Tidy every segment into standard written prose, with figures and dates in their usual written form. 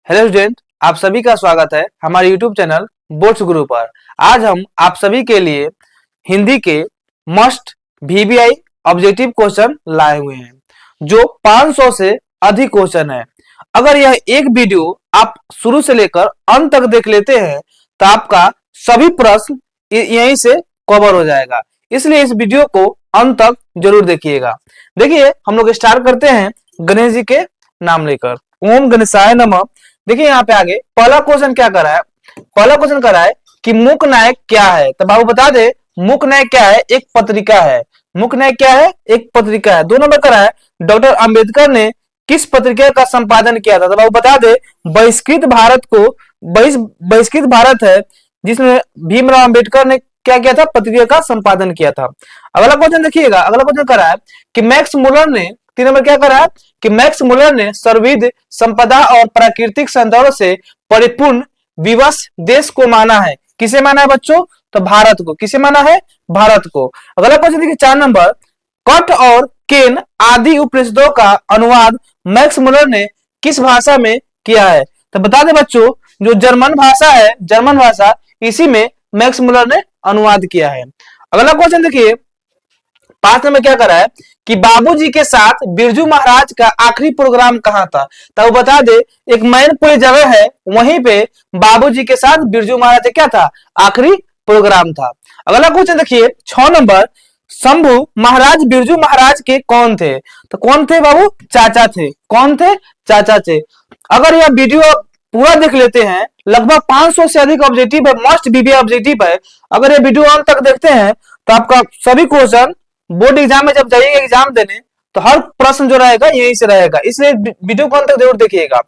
Hello student, आप सभी का स्वागत है हमारे यूट्यूब चैनल बोर्ड्स गुरु पर। आज हम आप सभी के लिए हिंदी के मस्ट वीवीआई ऑब्जेक्टिव क्वेश्चन लाए हुए हैं जो 500 से अधिक क्वेश्चन है। अगर यह एक वीडियो आप शुरू से लेकर अंत तक देख लेते हैं तो आपका सभी प्रश्न यहीं से कवर हो जाएगा, इसलिए इस वीडियो को अंत तक जरूर देखिएगा। देखिए, हम लोग स्टार्ट करते हैं गणेश जी के नाम लेकर। ओम गणेशाय नमः। देखिए यहाँ पे आगे पहला क्वेश्चन क्या कर रहा है, पहला क्वेश्चन कर रहा है कि मूक नायक क्या है। तो बाबू बता दे, मूक नायक क्या है? एक पत्रिका है। मूक नायक क्या है? एक पत्रिका है। 2 नंबर कर रहा है डॉक्टर अंबेडकर ने किस पत्रिका का संपादन किया था। तो बाबू बता दे, बहिष्कृत भारत को बहिष्कृत भारत है जिसमें भीमराव अंबेडकर ने क्या किया था? पत्रिका का संपादन किया था। अगला क्वेश्चन देखिएगा, अगला क्वेश्चन कर रहा है कि मैक्स मुलर ने 3 नंबर क्या कर रहा है कि मैक्स मुलर ने सर्वविध संपदा और प्राकृतिक संसाधनों से परिपूर्ण विवश देश को माना है। किसे माना है बच्चों? तो भारत को। किसे माना है? भारत को। अगला क्वेश्चन देखिए 4 नंबर, कट और केन आदि उपनिषदों का अनुवाद मैक्स मुलर ने किस भाषा में किया है? तो बता दे बच्चों, जो जर्मन भाषा है, जर्मन भाषा, इसी में मैक्स मुलर ने अनुवाद किया है। अगला क्वेश्चन देखिए 5 नंबर क्या कर रहा है कि बाबूजी के साथ बिरजू महाराज का आखिरी प्रोग्राम कहाँ था। तो बता दे, एक मैनपुरी जगह है, वहीं पे बाबूजी के साथ बिरजू महाराज का क्या था? आखिरी प्रोग्राम था। अगला क्वेश्चन देखिए 6 नंबर, शंभू महाराज बिरजू महाराज के कौन थे? तो कौन थे बाबू? चाचा थे। कौन थे? चाचा थे। अगर यह वीडियो पूरा देख लेते हैं, लगभग 500 से अधिक ऑब्जेक्टिव है, मस्ट वीवीआई ऑब्जेक्टिव है। अगर ये वीडियो अंत तक देखते हैं तो आपका सभी क्वेश्चन बोर्ड एग्जाम में जब जाइएगा एग्जाम देने तो हर प्रश्न जो रहेगा यहीं से रहेगा, इसलिए वीडियो को अंत तक जरूर देखिएगा।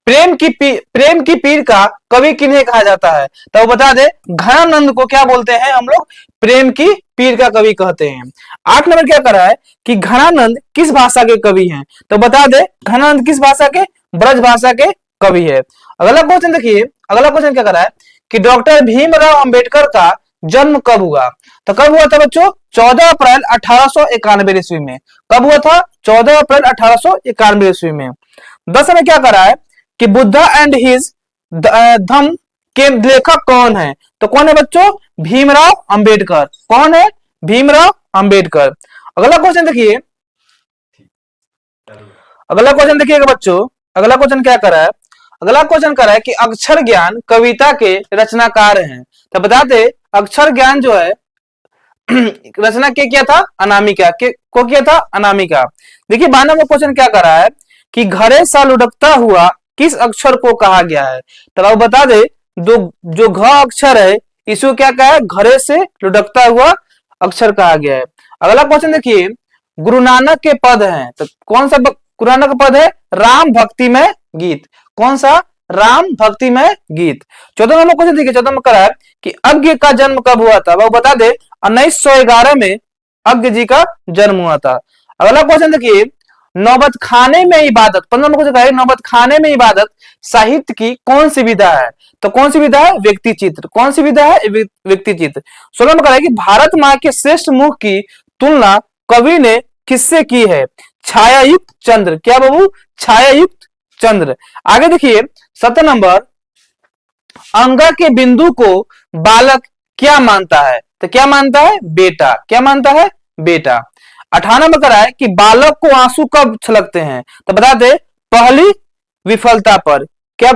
प्रेम की पीर का कवि किन्हें कहा जाता है? तो वो बता दे, घनानंद को क्या बोलते हैं हम लोग? प्रेम की पीर का कवि कहते हैं। 8 नंबर क्या कर रहा है कि घनानंद किस भाषा के कवि हैं? तो बता दे, घनानंद किस भाषा के? ब्रज भाषा के कवि है। अगला क्वेश्चन देखिए, अगला क्वेश्चन क्या कर रहा है कि डॉक्टर भीमराव अंबेडकर का जन्म कब हुआ? तो कब हुआ था बच्चों? 14 अप्रैल 1891 ईस्वी में। कब हुआ था? 14 अप्रैल 1891 ईस्वी में। 10 में क्या कर रहा है कि बुद्धा एंड हिज धम्म के लेखक कौन है? तो कौन है बच्चों? भीमराव अंबेडकर। कौन है? भीमराव अंबेडकर। अगला क्वेश्चन देखिए, अगला क्वेश्चन देखिएगा बच्चों, अगला क्वेश्चन क्या कर रहा है? अगला क्वेश्चन कर रहा है कि अक्षर ज्ञान कविता के रचनाकार हैं। तो बताते, अक्षर ज्ञान जो है रचना के किया था? अनामिका के को किया था? अनामिका। देखिए 12 नंबर क्वेश्चन क्या कर रहा है कि घरे सा लुढ़कता हुआ किस अक्षर को कहा गया है? तो आप बता दे, जो घ अक्षर है इसको क्या कहा है? घरे से लुढ़कता हुआ अक्षर कहा गया है। अगला क्वेश्चन देखिए, गुरु नानक के पद हैं, तो कौन सा गुरु नानक का पद है? राम भक्तिमय गीत। कौन सा? राम भक्तिमय गीत। 14 नंबर क्वेश्चन देखिए, 14 नंबर करा है कि अज्ञ का जन्म कब हुआ था? वो बता दे, 1911 में अज्ञ जी का जन्म हुआ था। अगला क्वेश्चन देखिए, नौबत खाने में इबादत, 15 नंबर क्वेश्चन, नौबत खाने में इबादत साहित्य की कौन सी विधा है? तो कौन सी विधा है? व्यक्ति चित्र। कौन सी विधा है? व्यक्ति चित्र। 16 नंबर करा है कि भारत माँ के श्रेष्ठ मुख की तुलना कवि ने किससे की है? छायायुक्त चंद्र। क्या बाबू? छायायुक्त चंद्र। आगे देखिए 17 नंबर, अंगा के बिंदु को बालक क्या मानता है? तो क्या मानता है? बेटा। क्या मानता है? बेटा। 18 नंबर करा है कि बालक को आंसू कब छलकते हैं? तो बता दे, पहली विफलता पर। क्या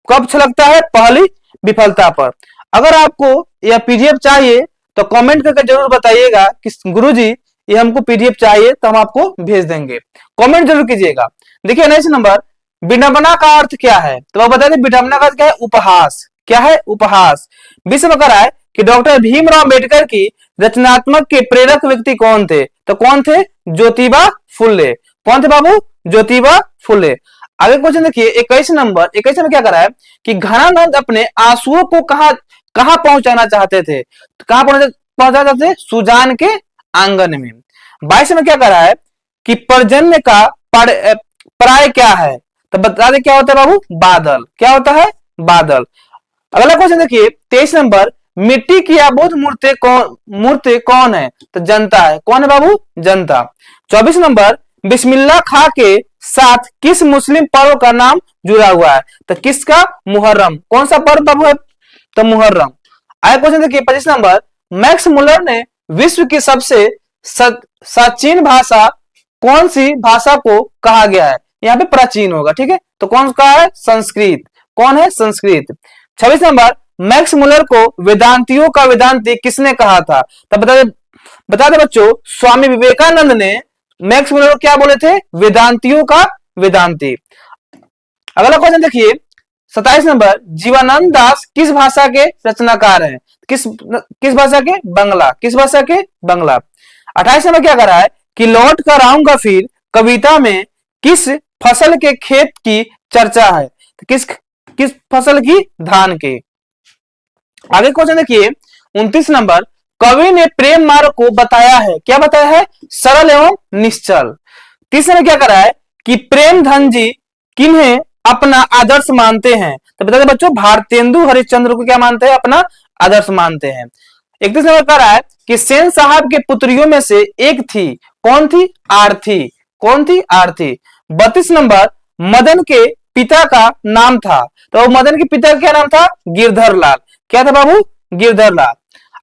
कब छलकता है? पहली विफलता पर। अगर आपको यह पीडीएफ चाहिए तो कमेंट करके जरूर बताइएगा कि गुरुजी ये हमको पीडीएफ चाहिए, तो हम आपको भेज देंगे। कमेंट जरूर कीजिएगा। देखिए 19 नंबर, विडंबना का अर्थ क्या है? तो आप बता दें, विडंबना का अर्थ क्या है? उपहास। क्या है? उपहास। 20 में करा है कि डॉक्टर भीमराव अंबेडकर की रचनात्मक के प्रेरक व्यक्ति कौन थे? तो कौन थे? ज्योतिबा फुले। कौन थे बाबू? ज्योतिबा फुले। आगे क्वेश्चन देखिए 21 नंबर, 21 में क्या करा है कि घनानंद अपने आंसुओं को कहां पहुंचाना चाहते थे? तो कहां पहुंचाना चाहते थे? सुजान के आंगन में। 22 में क्या करा है कि पर्जन्य का प्राय क्या है? तो बता दे, क्या होता है बाबू? बादल। क्या होता है? बादल। अगला क्वेश्चन देखिए 23 नंबर, मिट्टी की आबोध मूर्ति कौन है? तो जनता है। कौन है बाबू? जनता। 24 नंबर, बिस्मिल्लाह खां के साथ किस मुस्लिम पर्व का नाम जुड़ा हुआ है? तो किसका? मुहर्रम। कौन सा पर्व बाबू है? तो मुहर्रम। आगे क्वेश्चन देखिए 25 नंबर, मैक्स मुलर ने विश्व की सबसे प्राचीन भाषा कौन सी भाषा को कहा गया है? यहाँ पे प्राचीन होगा, ठीक है, तो कौन सा है? संस्कृत। कौन है? संस्कृत। 26 नंबर, मैक्स मुलर को वेदांतियों का वेदांती किसने कहा था? तो बता दे बच्चों, स्वामी विवेकानंद ने मैक्स मुलर को क्या बोले थे? वेदांतियों का वेदांती। अगला क्वेश्चन देखिए 27 नंबर, जीवानंद दास किस भाषा के रचनाकार हैं? किस भाषा के? बंगला। किस भाषा के? बंगला। 28 नंबर क्या कर रहा है कि लौट कर आऊंगा फिर कविता में किस फसल के खेत की चर्चा है? तो किस फसल की? धान के। आगे क्वेश्चन देखिए 29 नंबर, कवि ने प्रेम मार्ग को बताया है, क्या बताया है? सरल एवं निश्चल। 30 में क्या करा है कि प्रेमधन जी किन्हें अपना आदर्श मानते हैं? तो बता दें बच्चों, भारतेंदु हरिश्चंद्र को क्या मानते हैं? अपना आदर्श मानते हैं। 31 नंबर कह रहा है कि सेन साहब के पुत्रियों में से एक थी, कौन थी? आरती। कौन थी? आरती। 32 नंबर, मदन के पिता का नाम था, तो मदन के पिता का क्या नाम था? गिरधर लाल। क्या था बाबू? गिरधर लाल।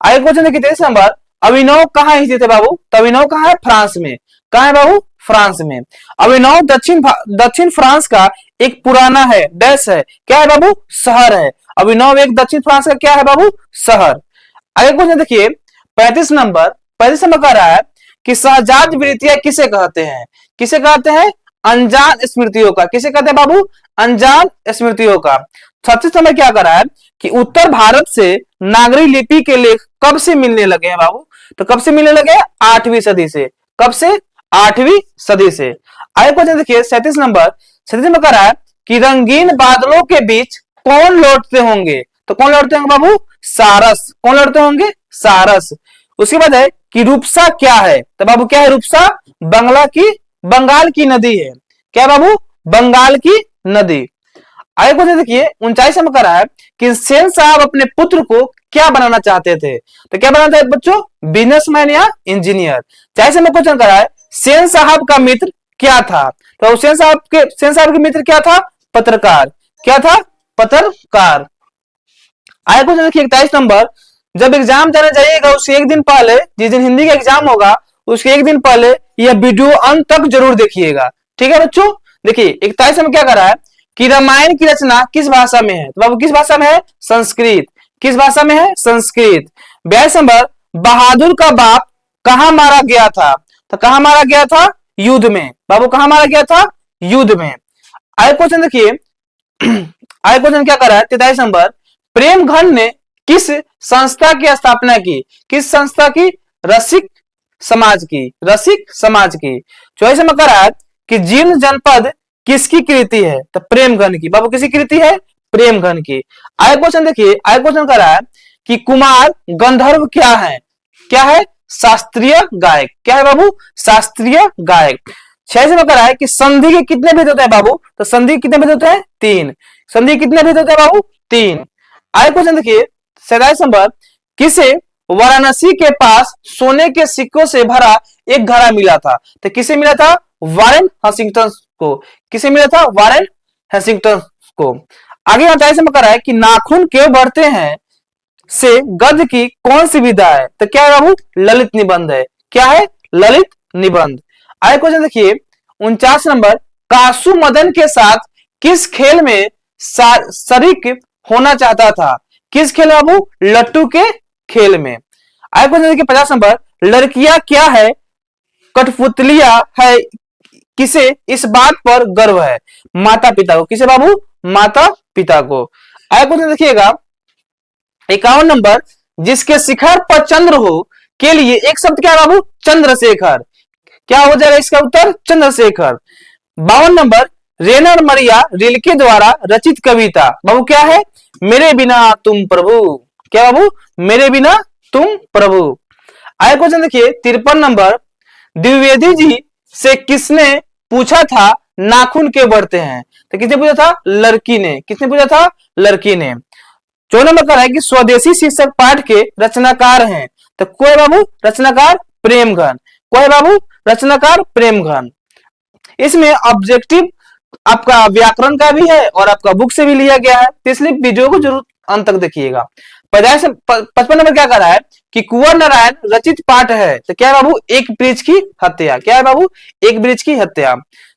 आगे क्वेश्चन देखिए 23 नंबर, अभिनव कहाँ स्थित है बाबू? तो अभिनव कहाँ है? फ्रांस में। कहाँ है बाबू? फ्रांस में। अभिनव दक्षिण फ्रांस का एक पुराना है, डैश है, क्या है बाबू? शहर है। अभिनव एक दक्षिण फ्रांस का क्या है बाबू? शहर। आगे क्वेश्चन देखिए 35 नंबर, कह रहा है कि सहजाद वृत्तियां किसे कहते हैं? किसे कहते हैं? अनजान स्मृतियों का। किसे कहते हैं बाबू? अनजान स्मृतियों का। 36 नंबर क्या कर रहा है कि उत्तर भारत से नागरी लिपि के लेख कब से मिलने लगे हैं बाबू? तो कब से मिलने लगे? 8वीं सदी से। कब से? 8वीं सदी से। आगे क्वेश्चन देखिए 37 नंबर, कह रहा है कि रंगीन बादलों के बीच कौन लौटते होंगे? तो कौन लौटते होंगे बाबू? सारस। कौन लौटते होंगे? सारस। उसके बाद है कि रूपसा क्या है? तो बाबू क्या है रूपसा? बंगाल की नदी है। क्या बाबू? बंगाल की नदी। आगे क्वेश्चन देखिए 39 में कह रहा है कि सेन साहब अपने पुत्र को क्या बनाना चाहते थे? तो क्या बनाना था बच्चों? बिजनेसमैन या इंजीनियर। 40 में क्वेश्चन कर रहा है सेन साहब का मित्र क्या था? तो सेन साहब के मित्र क्या था? पत्रकार। क्या था? पत्रकार। आगे क्वेश्चन देखिए 41 नंबर, जब एग्जाम देने जाइएगा उसके एक दिन पहले, जिस दिन हिंदी का एग्जाम होगा उसके एक दिन पहले यह वीडियो अंत तक जरूर देखिएगा, ठीक है बच्चों। देखिए 41 में क्या कर रहा है कि रामायण की रचना किस भाषा में है? तो बाबू किस भाषा में है? संस्कृत। किस भाषा में है? संस्कृत। 42 नंबर, बहादुर का बाप कहां मारा गया था? तो कहां मारा गया था? युद्ध में। बाबू कहां मारा गया था? युद्ध में। आगे क्वेश्चन देखिए आगे क्वेश्चन क्या कर रहा है 43 नंबर, प्रेमघन ने किस संस्था की स्थापना की? किस संस्था की? रसिक समाज की। रसिक समाज की। 44 में कह रहा है कि जीर्ण जनपद किसकी कृति है? तो प्रेमघन की। बाबू किसकी कृति है? प्रेमघन की। आगे क्वेश्चन देखिए, आगे क्वेश्चन कर रहा है कि कुमार गंधर्व क्या है? क्या है? शास्त्रीय गायक। क्या है बाबू? शास्त्रीय गायक। 46 में कह रहा है कि संधि के कितने भेद होते हैं बाबू? तो संधि के कितने भेद होते हैं? 3। संधि कितने भेद होते हैं बाबू? 3। आगे क्वेश्चन देखिए 47 नंबर, किसे वाराणसी के पास सोने के सिक्कों से भरा एक घड़ा मिला था? तो किसे मिला था? वारेन हंटिंगटन को। किसे मिला था? वारेन हंटिंगटन को। आगे 28 में कह रहा है कि नाखून क्यों बढ़ते हैं से गद्य की कौन सी विधा है? तो क्या है बाबू? ललित निबंध है। क्या है? ललित निबंध। आगे क्वेश्चन देखिए 49 नंबर, कासु मदन के साथ किस खेल में शरीक होना चाहता था? किस खेल बाबू? लट्टू के खेल में। आगे क्वेश्चन देखिए 50 नंबर, लड़कियां क्या है? कठपुतलियां है, किसे इस बात पर गर्व है? माता पिता को। किसे बाबू? माता पिता को। आगे क्वेश्चन देखिएगा 51 नंबर, जिसके शिखर पर चंद्र हो के लिए एक शब्द क्या बाबू? चंद्रशेखर। क्या हो जाएगा इसका उत्तर? चंद्रशेखर। 52 नंबर, रेनर मरिया रिल्के द्वारा रचित कविता बाबू क्या है? मेरे बिना तुम प्रभु। क्या बाबू? मेरे बिना तुम प्रभु। आगे क्वेश्चन देखिए 53 नंबर, द्विवेदी जी से किसने पूछा था नाखून क्यों बढ़ते हैं? तो किसने पूछा था? लड़की ने। किसने पूछा था? लड़की ने। 4 नंबर का है कि स्वदेशी शीर्षक पाठ के रचनाकार हैं। तो कोई बाबू? रचनाकार प्रेमघन। कोई बाबू? रचनाकार प्रेमघन। इसमें ऑब्जेक्टिव आपका व्याकरण का भी है और आपका बुक से भी लिया गया है, तो इसलिए वीडियो को जरूर अंत तक देखिएगा। 55 नंबर क्या कर रहा है कि कुंवर नारायण रचित पाठ है, तो क्या है बाबू, एक वृक्ष की हत्या। क्या है बाबू, एक वृक्ष की हत्या।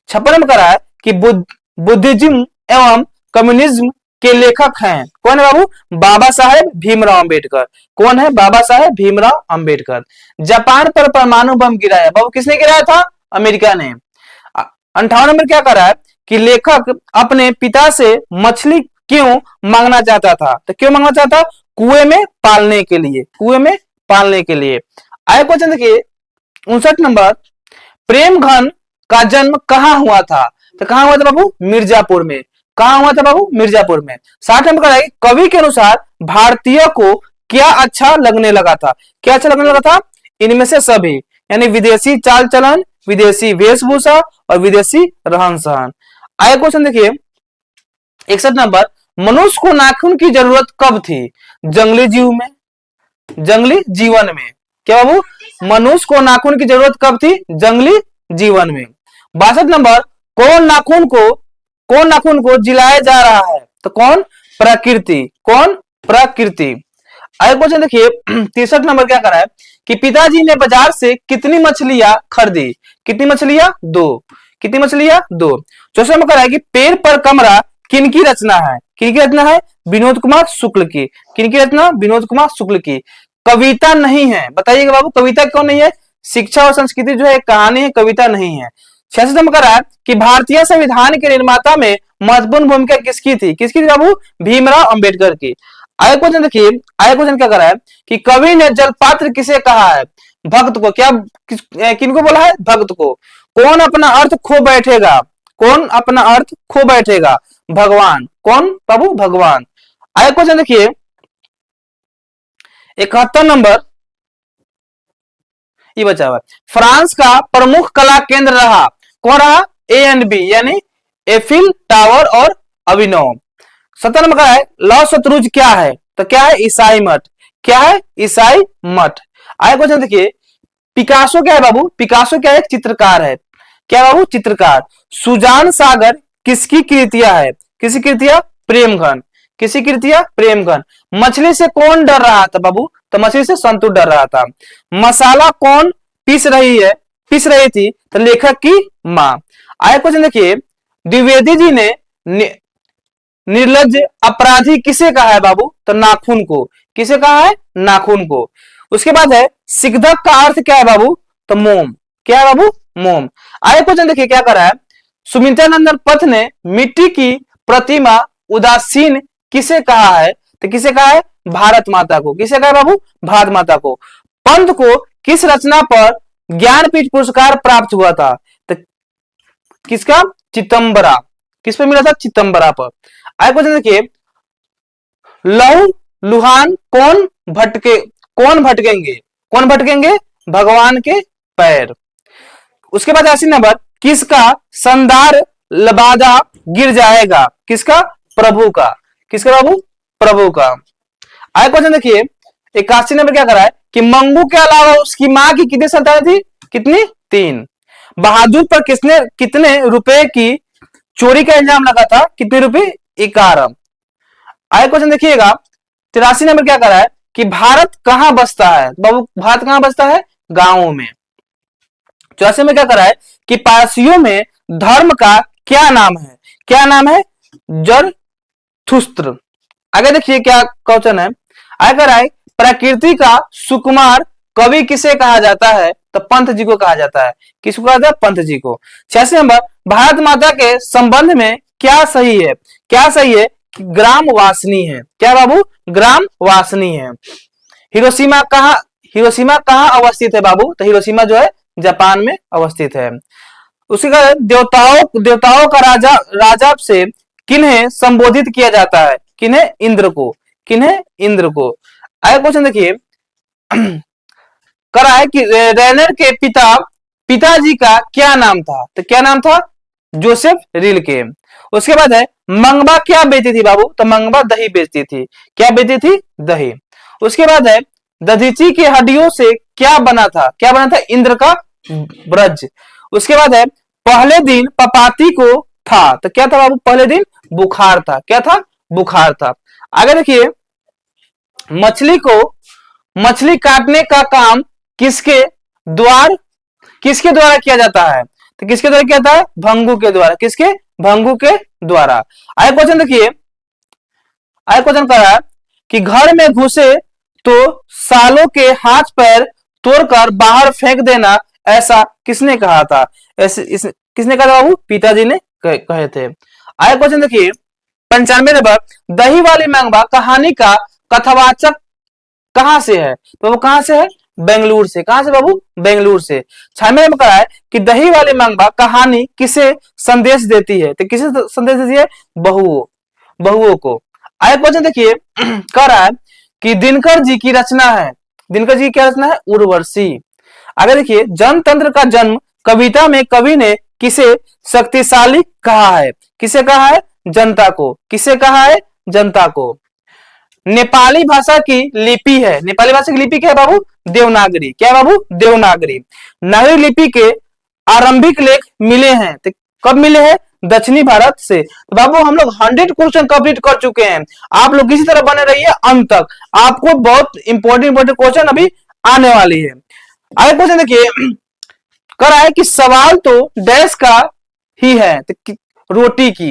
56 नंबर कर रहा है कि बुद्धिज्म एवं कम्युनिज्म के लेखक हैं, कौन है बाबू, बाबा साहेब भीमराव अंबेडकर। कौन है, बाबा साहेब भीमराव अंबेडकर। जापान पर परमाणु बम गिराया, बाबू किसने गिराया था, अमेरिका ने। 58 नंबर क्या कर रहा है कि लेखक अपने पिता से मछली क्यों मांगना चाहता था, तो क्यों मांगना चाहता, कुएं में पालने के लिए, कुएं में पालने के लिए। आगे क्वेश्चन देखिए 59 नंबर, प्रेम घन का जन्म कहां हुआ था, तो कहां हुआ था बाबू, मिर्जापुर में। कहां हुआ था बाबू, मिर्जापुर में। 60 नंबर का कवि के अनुसार भारतीय को क्या अच्छा लगने लगा था, क्या अच्छा लगने लगा था, इनमें से सभी, यानी विदेशी चाल चलन, विदेशी वेशभूषा और विदेशी रहन सहन। आगे क्वेश्चन देखिए 61 नंबर, मनुष्य को नाखून की जरूरत कब थी, जंगली जीव में, जंगली जीवन में। क्या बाबू, मनुष्य को नाखून की जरूरत कब थी, जंगली जीवन में। 62 नंबर, कौन नाखून को जिलाया जा रहा है, तो कौन, प्रकृति, कौन, प्रकृति। आगे क्वेश्चन देखिए 63 नंबर क्या करा है कि पिताजी ने बाजार से कितनी मछलियां खरीदी, कितनी मछलियां, 2। कितनी मछलियां, 2। 64 नंबर करा है कि पेड़ पर कमरा किनकी रचना है, किनकी रचना है, विनोद कुमार शुक्ल की। किनकी रचना, विनोद कुमार शुक्ल की। कविता नहीं है, बताइएगा बाबू कविता क्यों नहीं है, शिक्षा और संस्कृति जो है कहानी है, कविता नहीं है। 66 नंबर करा है कि भारतीय संविधान के निर्माता में महत्वपूर्ण भूमिका किसकी थी, किसकी थी बाबू, भीमराव अंबेडकर की। आगे क्वेश्चन देखिए, आगे क्वेश्चन क्या करा है कि कवि ने जलपात्र किसे कहा है, भक्त को। क्या किनको बोला है, भक्त को। कौन अपना अर्थ खो बैठेगा, कौन अपना अर्थ खो बैठेगा, भगवान। कौन बाबू, भगवान। आगे क्वेश्चन देखिए 71 नंबर, ये बचा हुआ, फ्रांस का प्रमुख कला केंद्र रहा, कौन रहा, ए एंड बी, यानी एफिल टावर और अभिनव। 70 नंबर का है लौ शत्रुज क्या है, तो क्या है, ईसाई मठ। क्या है, ईसाई मठ। आगे क्वेश्चन देखिए पिकासो क्या है बाबू, पिकासो क्या है, चित्रकार है। क्या बाबू, चित्रकार। सुजान सागर किसकी कृतियां है, किसकी कृतियां, प्रेमघन। किसी कृतियां, प्रेमघन। मछली से कौन डर रहा था बाबू, तो मछली से संतु डर रहा था। मसाला कौन पीस रही है, पीस रही थी, तो लेखक की मां। आगे क्वेश्चन देखिए द्विवेदी जी ने निर्लज अपराधी किसे कहा है बाबू, तो नाखून को। किसे कहा है, नाखून को। उसके बाद है सिकधक का अर्थ क्या है बाबू, तो मोम। क्या है बाबू, मोम। आगे क्वेश्चन देखिए क्या करा है, सुमित्रा नंदन पथ ने मिट्टी की प्रतिमा उदासीन किसे कहा है, तो किसे कहा है, भारत माता को। किसे कहा है बाबू, भारत माता को। पंत को किस रचना पर ज्ञानपीठ पुरस्कार प्राप्त हुआ था, तो किसका, चितंबरा। किस पर मिला था, चितंबरा पर। आगे क्वेश्चन देखिए लहू लुहान कौन भटकेंगे, कौन भटकेंगे, भगवान के पैर। उसके बाद 80 नंबर, किसका संदार लबादा गिर जाएगा, किसका, प्रभु का। किसका बाबू, प्रभु का। आगे क्वेश्चन देखिए 81 नंबर क्या करा है कि मंगू के अलावा उसकी मां की कितनी संतान थी, कितनी, 3। बहादुर पर कितने रुपए की चोरी का इल्जाम लगा था, कितने रुपए, 11। आगे क्वेश्चन देखिएगा 83 नंबर क्या करा है कि भारत कहां बसता है बाबू, भारत कहां बसता है, गांवों में। 84 में क्या करा है कि पारसियों में धर्म का क्या नाम है, क्या नाम है, जरथुस्त्र। आगे देखिए क्या क्वेश्चन है, आगे करा है प्रकृति का सुकुमार कवि किसे कहा जाता है, तो पंत जी को कहा जाता है। किसको कहा जाता है, पंत जी को। 86 नंबर, भारत माता के संबंध में क्या सही है, क्या सही है, ग्राम वासनी है। क्या बाबू, ग्राम वासनी है। हिरोशिमा कहां अवस्थित है बाबू, तो हिरोशिमा जो है जापान में अवस्थित है। उसी का देवताओं का राजा से किन्हें संबोधित किया जाता है, किन्हें, इंद्र को। किन्हें, इंद्र को। आगे क्वेश्चन देखिए करा है कि रेनर के पिताजी का क्या नाम था, तो क्या नाम था, जोसेफ रील के। उसके बाद है मंगबा क्या बेचती थी बाबू, तो मंगबा दही बेचती थी। क्या बेचती थी, दही। उसके बाद है दधीची की हड्डियों से क्या बना था, क्या बना था, इंद्र का ब्रज। उसके बाद है पहले दिन पपाती को था, तो क्या था बाबू, पहले दिन बुखार था, क्या था, बुखार था। आगे देखिए, मछली को, मछली काटने का काम किसके द्वार, किसके द्वारा किया जाता है, तो किसके द्वारा किया जाता है, भंगु के द्वारा, किसके, भंगु के द्वारा। आगे क्वेश्चन देखिए, आगे क्वेश्चन कर रहा है कि घर में घुसे तो सालों के हाथ पैर तोड़कर बाहर फेंक देना, ऐसा किसने कहा था, ऐसे किसने कहा था बाबू, पिताजी ने कहे थे। आगे क्वेश्चन देखिए 95 नंबर, दही वाली मांगबा कहानी का कथावाचक कहां से है, तो वो कहां से है, बेंगलुरु से, कहां से बाबू, बेंगलुरु से। 96 में कहा है कि दही वाली मांगबा कहानी किसे संदेश देती है, तो किसे संदेश देती है, बहुओं, बहुओं को। आगे क्वेश्चन देखिए कह रहा है कि दिनकर जी की रचना है, दिनकर जी की क्या रचना है, उर्वशी। आगे देखिए, जनतंत्र का जन्म कविता में कवि ने किसे शक्तिशाली कहा है, किसे कहा है, जनता को, किसे कहा है, जनता को। नेपाली भाषा की लिपि है, नेपाली भाषा की लिपि क्या है बाबू, देवनागरी, क्या है बाबू, देवनागरी। नागरी लिपि के आरंभिक लेख मिले हैं, तो कब मिले हैं, दक्षिणी भारत से। तो बाबू हम लोग 100 क्वेश्चन कंप्लीट कर चुके हैं, आप लोग इसी तरह बने रहिए अंत तक, आपको बहुत इंपॉर्टेंट क्वेश्चन अभी आने वाली है। आगे क्वेश्चन देखिए, कर रहा है कि सवाल तो डैश का ही है, तो रोटी की।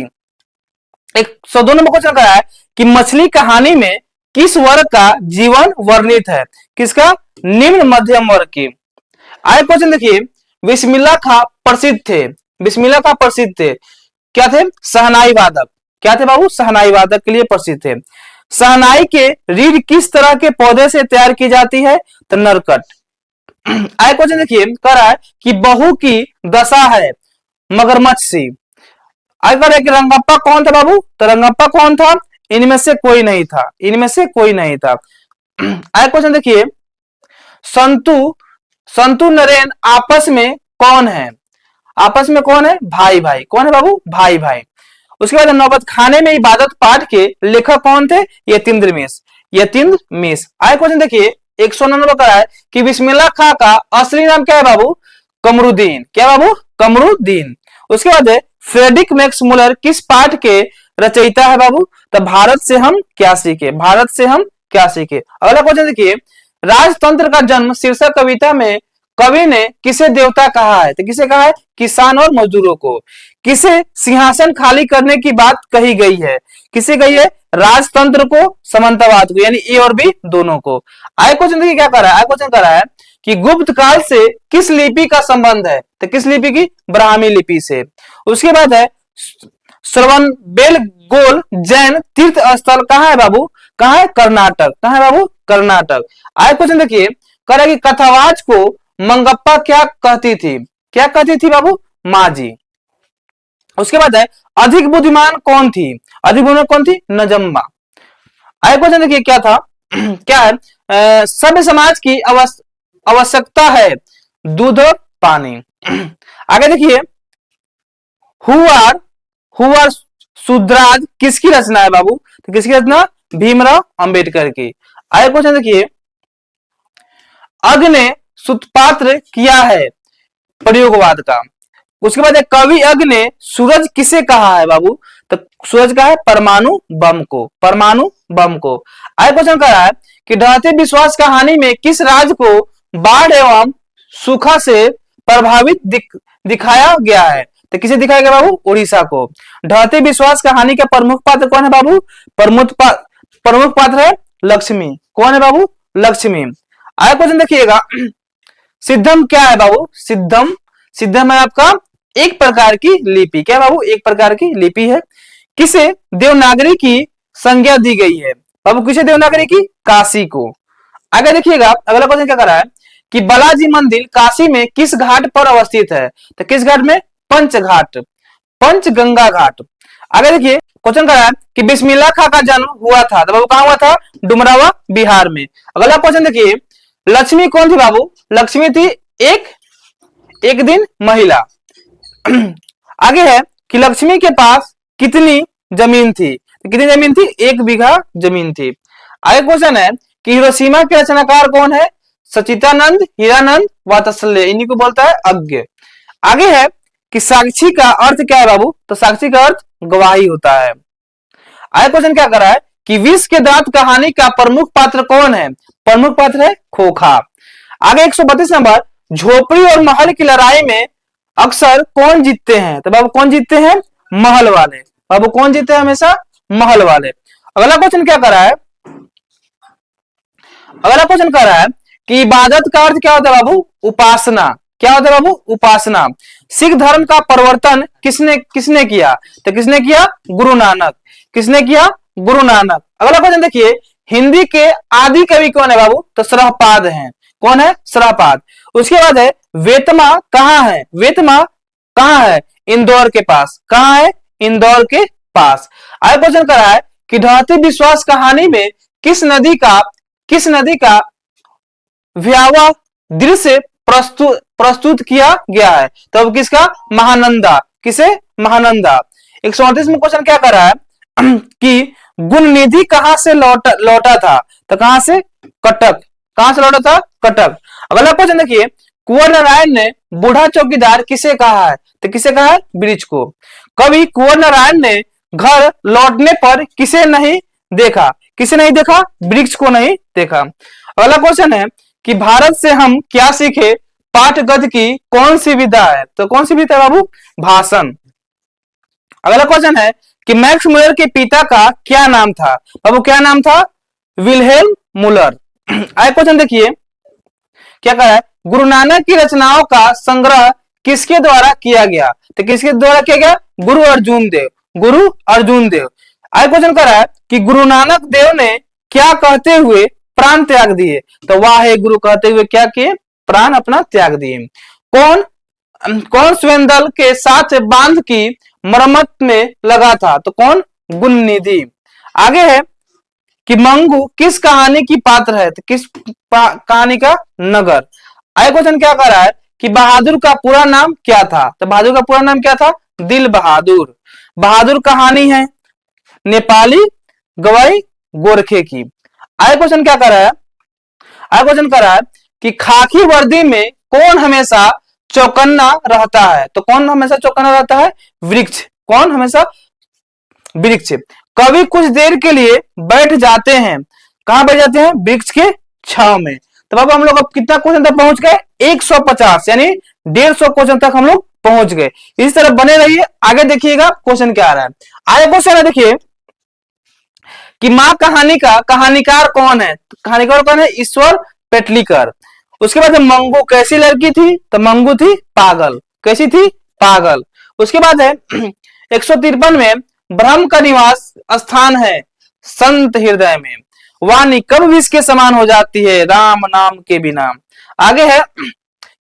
एक 102 नंबर क्वेश्चन कर रहा है कि मछली कहानी में किस वर्ग का जीवन वर्णित है, किसका, निम्न मध्यम वर्ग की। आगे क्वेश्चन देखिए, बिस्मिल्लाह खां प्रसिद्ध थे, बिस्मिल्लाह खां प्रसिद्ध थे, क्या थे, शहनाई वादक, क्या थे बाबू, शहनाई वादक के लिए प्रसिद्ध थे। शहनाई के रीढ़ किस तरह के पौधे से तैयार की जाती है, तो नरकट। आगे क्वेश्चन देखिए, कह रहा है कि बहू की दशा है मगरमच्छ सी। आगे कह रहा है कि रंगप्पा कौन था बाबू, तो रंगप्पा कौन था, इनमें से कोई नहीं था, इनमें से कोई नहीं था। आगे क्वेश्चन देखिए, संतु, संतु नरेन आपस में कौन है, आपस में कौन है, भाई भाई, कौन है बाबू, भाई भाई। उसके बाद नौबत खाने में इबादत पाठ के लेखक कौन थे, यतीन्द्र मिश्र, यतीन्द्र मिश्र। आगे क्वेश्चन देखिए 109 नंबर का है कि बिस्मिल्लाह खां का असली नाम क्या है बाबू, कमरुद्दीन, क्या बाबू, कमरुद्दीन। उसके बाद है फ्रेडरिक मैक्स मुलर किस पाठ के रचयिता है बाबू, तो भारत से हम क्या सीखे, भारत से हम क्या सीखे। अगला क्वेश्चन देखिए, राजतंत्र का जन्म शीर्षक कविता में कवि ने किसे देवता कहा है, तो किसे कहा है, किसान और मजदूरों को। किसे सिंहासन खाली करने की बात कही गई है, किसे कही है, राजतंत्र को, सामंतवाद को, यानी ए और बी दोनों को। आगे क्वेश्चन देखिए क्या कर रहा है, आगे क्वेश्चन कर रहा है कि गुप्त काल से किस लिपि का संबंध है, तो किस लिपि की, ब्राह्मी लिपि से। उसके बाद है श्रवण बेलगोल जैन तीर्थ स्थल कहाँ है बाबू, कहाँ है, कर्नाटक, कहाँ है बाबू, कर्नाटक। आगे क्वेश्चन देखिए, कह रहा है कि कथावाच को मंगप्पा क्या कहती थी, क्या कहती थी बाबू, माँ जी। उसके बाद है अधिक बुद्धिमान कौन थी, अधिक बुद्धिमान कौन थी, नजम्मा। आगे क्वेश्चन देखिए क्या था क्या है, सभ्य समाज की आवश्यकता है दूध और पानी। आगे देखिए, हुआर सुद्राज किसकी रचना है बाबू, तो किसकी रचना, भीमराव अंबेडकर की। आगे क्वेश्चन देखिए, अग्नि सुतपात्र किया है प्रयोगवाद का। उसके बाद कवि अग्नि ने सूरज किसे कहा है बाबू, तो सूरज का है परमाणु बम को, परमाणु बम को। आगे क्वेश्चन कर रहा है कि ढाते विश्वास कहानी में किस राज्य को बाढ़ एवं सूखा से प्रभावित दिखाया गया है, तो किसे दिखाया गया बाबू, उड़ीसा को। ढाते विश्वास कहानी का प्रमुख पात्र कौन है बाबू, प्रमुख पात्र है लक्ष्मी, कौन है बाबू, लक्ष्मी। आगे क्वेश्चन देखिएगा, सिद्धम क्या है बाबू, सिद्धम, सिद्धम है आपका एक प्रकार की लिपि, क्या बाबू, एक प्रकार की लिपि है। किसे देवनागरी की संज्ञा दी गई है बाबू, किसे देवनागरी की, काशी को। आगे देखिएगा अगला क्वेश्चन क्या कर रहा है कि बालाजी मंदिर काशी में किस घाट पर अवस्थित है, तो किस घाट में, पंच घाट, पंचगंगा घाट। आगे देखिए क्वेश्चन कर रहा है कि बिस्मिल्लाह खां का जन्म हुआ था, तो बाबू कहां हुआ था, डुमरावा बिहार में। अगला क्वेश्चन देखिए, लक्ष्मी कौन थी बाबू, लक्ष्मी थी एक दिन महिला। आगे है कि लक्ष्मी के पास कितनी जमीन थी, कितनी जमीन थी, 1 बीघा जमीन थी। आगे क्वेश्चन है कि हिरोशिमा के रचनाकार कौन है, सचिदानंद, हीरानंद, वात्सल्य, इन्हीं को बोलता है अज्ञ। आगे है कि साक्षी का अर्थ क्या है बाबू? तो साक्षी का अर्थ गवाही होता है। आगे क्वेश्चन क्या कर रहा है कि विष के दांत कहानी का प्रमुख पात्र कौन है? प्रमुख पात्र है खोखा। आगे 132 नंबर, झोपड़ी और महल की लड़ाई में अक्सर कौन जीतते हैं? तो बाबू कौन जीतते हैं? महल वाले। बाबू कौन जीतते हैं? हमेशा महल वाले। अगला क्वेश्चन क्या कर रहा है? अगला क्वेश्चन कर रहा है कि इबादत का अर्थ क्या होता है बाबू? उपासना। क्या होता है बाबू? उपासना। सिख धर्म का प्रवर्तन किसने किसने किया? तो किसने किया? गुरु नानक। किसने किया? गुरु नानक। अगला क्वेश्चन देखिए, हिंदी के आदि कवि कौन है बाबू? तो सरहपाद हैं। कौन है? सरहपाद। उसके बाद है वेतमा कहाँ है? वेतमा कहाँ है? इंदौर के पास। कहाँ है? इंदौर के पास। आगे क्वेश्चन कर रहा है कि ढाती विश्वास कहानी में किस नदी का भयावह दृश्य प्रस्तुत किया गया है? तो अब किसका? महानंदा। किसे? महानंदा। 138 में क्वेश्चन क्या कर रहा है कि गुणनिधि कहां से लौटा था? तो कहां से? कटक। कहां से लौटा था? कटक। अगला क्वेश्चन देखिए, कुंवर नारायण ने बूढ़ा चौकीदार किसे कहा है? तो किसे कहा है? वृक्ष को। कवि कुंवर नारायण ने घर लौटने पर किसे नहीं देखा? किसे नहीं देखा? वृक्ष को नहीं देखा। अगला क्वेश्चन है कि भारत से हम क्या सीखे? पाठ गद्य की कौन सी विधा है? तो कौन सी विधा है बाबू? भाषण। अगला क्वेश्चन है कि मैक्स मुलर के पिता का क्या नाम था? बाबू क्या नाम था? विल्हेल्म मुलर। आगे क्वेश्चन देखिए क्या कह रहा है, गुरु नानक की रचनाओं का संग्रह किसके द्वारा किया गया? तो किसके द्वारा किया गया? गुरु अर्जुन देव। गुरु अर्जुन देव। आगे क्वेश्चन कर रहा है कि गुरु नानक देव ने क्या कहते हुए प्राण त्याग दिए? तो वाहे गुरु कहते हुए क्या किए? प्राण अपना त्याग दिए। कौन कौन स्वयं दल के साथ बांध की मरम्मत में लगा था? तो कौन? गुणनिधि। आगे है कि मंगू किस कहानी की पात्र है? तो किस कहानी का? नगर। आगे क्वेश्चन क्या कर रहा है कि बहादुर का पूरा नाम क्या था? तो बहादुर का पूरा नाम क्या था? दिल बहादुर। बहादुर कहानी है नेपाली गवाई गोरखे की। आगे क्वेश्चन क्या कर रहा है? आगे क्वेश्चन कर रहा है कि खाकी वर्दी में कौन हमेशा चौकन्ना रहता है? तो कौन हमेशा चौकन्ना रहता है? वृक्ष। कौन हमेशा? वृक्ष। कवि कुछ देर के लिए बैठ जाते हैं। कहां बैठ जाते हैं? वृक्ष के छांव में। तो बाबू हम लोग अब कितना क्वेश्चन तक पहुंच गए? 150 यानी 150 क्वेश्चन तक हम लोग पहुंच गए। इस तरह बने रहिए, आगे देखिएगा क्वेश्चन क्या आ रहा है। आगे क्वेश्चन है देखिए कि मां कहानी का कहानीकार कौन है? कहानीकार कौन है? ईश्वर पेटलीकर। उसके बाद मंगू कैसी लड़की थी? तो मंगू थी पागल। कैसी थी? पागल। उसके बाद है 153 में ब्रह्म का निवास स्थान है संत हृदय में। वाणी कब विष के समान हो जाती है? राम नाम के बिना। आगे है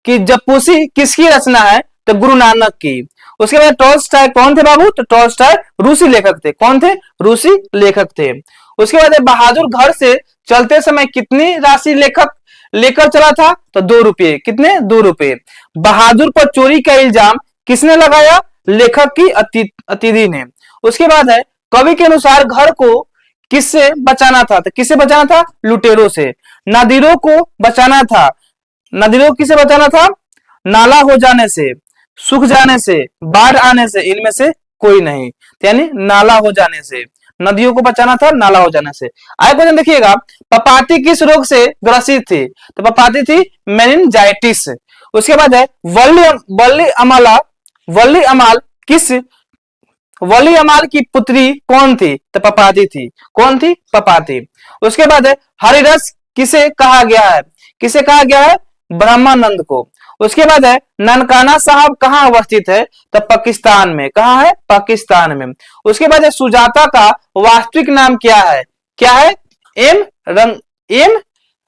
कि जपूसी किसकी रचना है? तो गुरु नानक की। उसके बाद टॉल्स्टॉय कौन थे बाबू? तो टॉल्स्टॉय रूसी लेखक थे। कौन थे? रूसी लेखक थे। उसके बाद बहादुर घर से चलते समय कितनी राशि लेखक लेकर चला था? तो 2 रुपये। कितने? 2 रुपये। बहादुर पर चोरी का इल्जाम किसने लगाया? लेखक की अतिथि ने। उसके बाद है कवि के अनुसार घर को किससे बचाना था? तो किससे बचाना था? लुटेरों से। नदीरों को बचाना था। नदीरों को किसे बचाना था? नाला हो जाने से, सूख जाने से, बाढ़ आने से, इनमें से कोई नहीं। यानी नाला हो जाने से नदियों को बचाना था, नाला हो जाने से। आगे क्वेश्चन देखिएगा, पपाती किस रोग से ग्रसित थी? तो पपाती थी मेनिनजाइटिस। उसके बाद है वल्ली अमाल किस वली अमाल की पुत्री कौन थी? तो पपाती थी। कौन थी? पपाती। उसके बाद है हरिरस किसे कहा गया है? किसे कहा गया है? ब्रह्मानंद को। उसके बाद है ननकाना साहब कहाँ अवस्थित है? तो पाकिस्तान में। कहाँ है? पाकिस्तान में। उसके बाद है सुजाता का वास्तविक नाम क्या है? क्या है? एम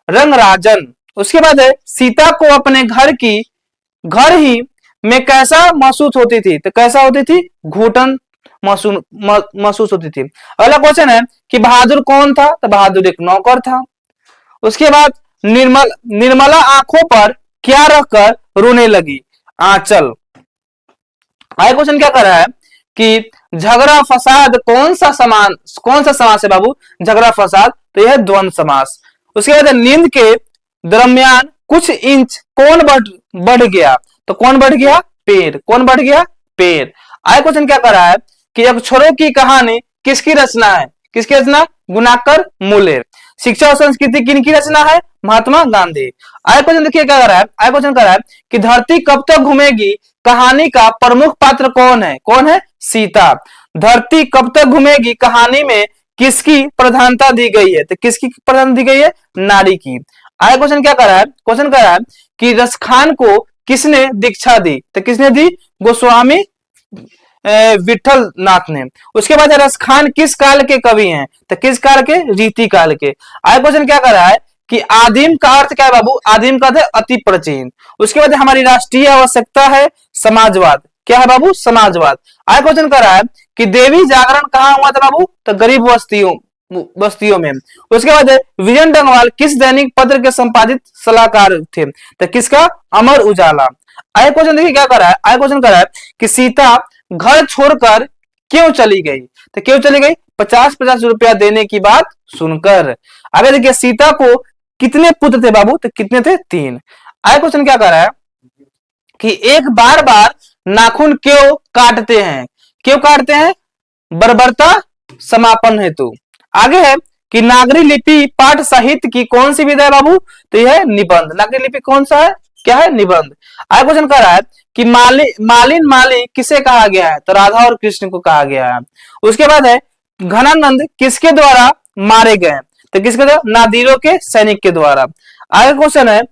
रंगराजन। उसके बाद है सीता को अपने घर ही में कैसा महसूस होती थी? तो कैसा होती थी? घुटन महसूस होती थी। अगला क्वेश्चन है कि बहादुर कौन था? तो बहादुर एक नौकर था। उसके बाद निर्मला आंखों पर क्या रखकर रोने लगी? आंचल। आगे क्वेश्चन क्या कर रहा है कि झगड़ा फसाद कौन सा समास है बाबू? झगड़ा फसाद। तो यह द्वंद्व समास। उसके बाद नींद के दरमियान कुछ इंच कौन बढ़ गया? तो कौन बढ़ गया? पेड़, कौन बढ़ गया, पेड़। आगे क्वेश्चन क्या कर रहा है कि अक्षरों की कहानी किसकी रचना है, किसकी रचना, गुणाकर मूले। शिक्षा और संस्कृति किनकी रचना है, महात्मा गांधी। आगे क्वेश्चन देखिए क्या कर रहा है, आगे क्वेश्चन कर रहा है कि धरती कब तक घूमेगी कहानी का प्रमुख पात्र कौन है, कौन है, सीता। धरती कब तक घूमेगी कहानी में किसकी प्रधानता दी गई है, तो किसकी प्रधानता दी गई है, नारी की। आगे क्वेश्चन क्या कर रहा है, क्वेश्चन कर रहा है कि रसखान को किसने दीक्षा दी, तो किसने दी, गोस्वामी विठल नाथ ने। उसके बाद रसखान किस काल के कवि हैं, तो किस काल के, रीति काल के। आगे क्वेश्चन क्या कर रहा है कि आदिम का अर्थ क्या है बाबू, आदिम का अर्थ है अति प्राचीन। उसके बाद हमारी राष्ट्रीय आवश्यकता है समाजवाद, क्या है बाबू, समाजवाद। आगे क्वेश्चन कर रहा है कि देवी जागरण कहाँ हुआ था बाबू, तो गरीब बस्तियों में। उसके बाद विजय डंगवाल किस दैनिक पत्र के संपादित सलाहकार थे, तो किसका, अमर उजाला। आगे क्वेश्चन देखिए क्या कर रहा है, आगे क्वेश्चन कर रहा है कि सीता घर छोड़कर क्यों चली गई, तो क्यों चली गई, 50-50 रुपया देने की बात सुनकर। आगे देखिए सीता को कितने पुत्र थे बाबू, तो कितने थे, 3। आगे क्वेश्चन क्या कर रहा है कि एक बार बार नाखून क्यों काटते हैं, क्यों काटते हैं, बर्बरता समापन हेतु। आगे है कि नागरी लिपि पाठ साहित्य की कौन सी विधा है बाबू, तो यह है निबंध। नागरी लिपि कौन सा है, क्या है, निबंध। आगे क्वेश्चन कर रहा है कि मालिन माली किसे कहा गया है, तो राधा और कृष्ण को कहा गया है। उसके बाद है घनानंद किसके द्वारा मारे गए, तो किसके द्वारा, नादिरों के सैनिक के द्वारा। आगे क्वेश्चन है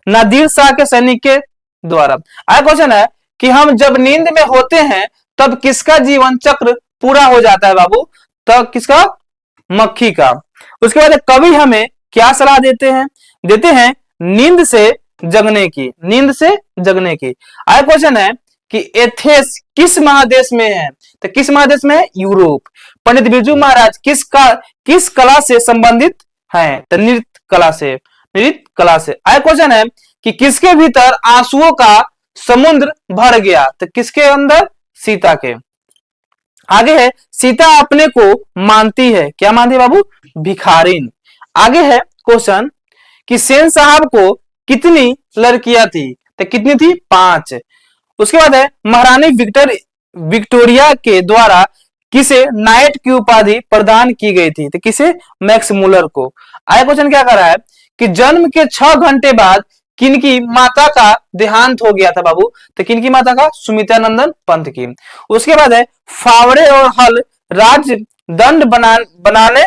नादिर शाह के सैनिक के द्वारा। आगे क्वेश्चन है कि हम जब नींद में होते हैं तब किसका जीवन चक्र पूरा हो जाता है बाबू, तब किसका, मक्खी का। उसके बाद कवि हमें क्या सलाह देते हैं नींद से जगने की, नींद से जगने की। आगे क्वेश्चन है कि एथेंस किस महादेश में है, तो किस महादेश में है, यूरोप। पंडित बिरजू महाराज किस कला से संबंधित हैं, तो नृत्य कला से, नृत्य कला से। आगे क्वेश्चन है कि किसके भीतर आंसुओं का समुद्र भर गया, तो किसके अंदर, सीता के। आगे है सीता अपने को मानती है, क्या मानती है बाबू, भिखारिन। आगे है क्वेश्चन कि सेन साहब को कितनी लड़कियां थी, तो कितनी थी, 5। उसके बाद है महारानी विक्टोरिया के द्वारा किसे नाइट की उपाधि प्रदान की गई थी, तो किसे, मैक्स मुलर को। आगे क्वेश्चन क्या कर रहा है कि जन्म के 6 घंटे बाद किनकी माता का देहांत हो गया था बाबू, तो किनकी माता का, सुमित्रानंदन पंत की। उसके बाद है फावड़े और हल राज दंड बनाने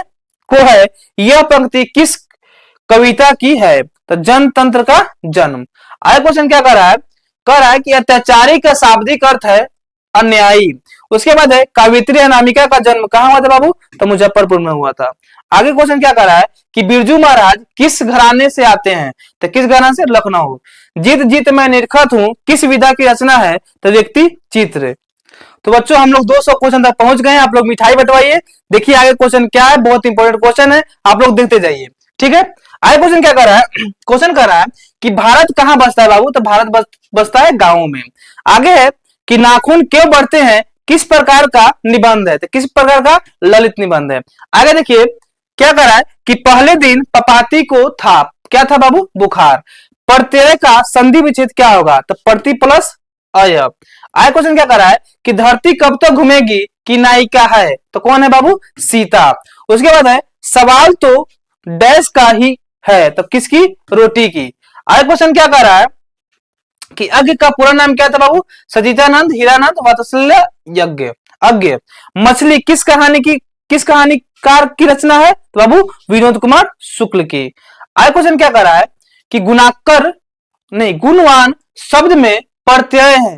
को है, यह पंक्ति किस कविता की है, तो जनतंत्र का जन्म। आगे क्वेश्चन क्या कर रहा है कि अत्याचारी का शाब्दिक अर्थ है अन्यायी। उसके बाद है कावित्री अनामिका का जन्म कहां हुआ था बाबू, तो मुजफ्फरपुर में हुआ था। आगे क्वेश्चन क्या कर रहा है कि बिरजू महाराज किस घराने से आते हैं, तो किस घराने से, लखनऊ। जीत जीत मैं निरखत हूं किस विधा की रचना है, तो व्यक्ति चित्र। तो बच्चों हम लोग 200 क्वेश्चन तक पहुंच गए हैं, आप लोग मिठाई बंटवाइए। देखिए आगे क्वेश्चन क्या है, बहुत इंपॉर्टेंट क्वेश्चन है, आप लोग देखते जाइए, ठीक है। आगे क्वेश्चन क्या कर रहा है, क्वेश्चन कर रहा है कि भारत कहां बसता है बाबू, तो भारत बसता है गांवों में। आगे है कि नाखून क्यों बढ़ते हैं किस प्रकार का निबंध है, तो किस प्रकार का, ललित निबंध है। आगे देखिए क्या कर रहा है कि पहले दिन पपाती को था, क्या था बाबू, बुखार। प्रत्यय का संधि विच्छेद क्या होगा, तो प्रति प्लस अय। आगे क्वेश्चन क्या कर रहा है कि धरती कब तक घूमेगी की नायिका है, तो कौन है बाबू, सीता। उसके बाद है सवाल तो डैश का ही है, तो किसकी, रोटी की। आगे क्वेश्चन क्या कर रहा है कि अज्ञ का पूरा नाम क्या था बाबू, सचिदानंद हीरानंद वात्सल्य यज्ञ अज्ञ। मछली किस कहानीकार की रचना है, तो बाबू विनोद कुमार शुक्ल की। आगे क्वेश्चन क्या कर रहा है कि गुणवान शब्द में प्रत्यय है,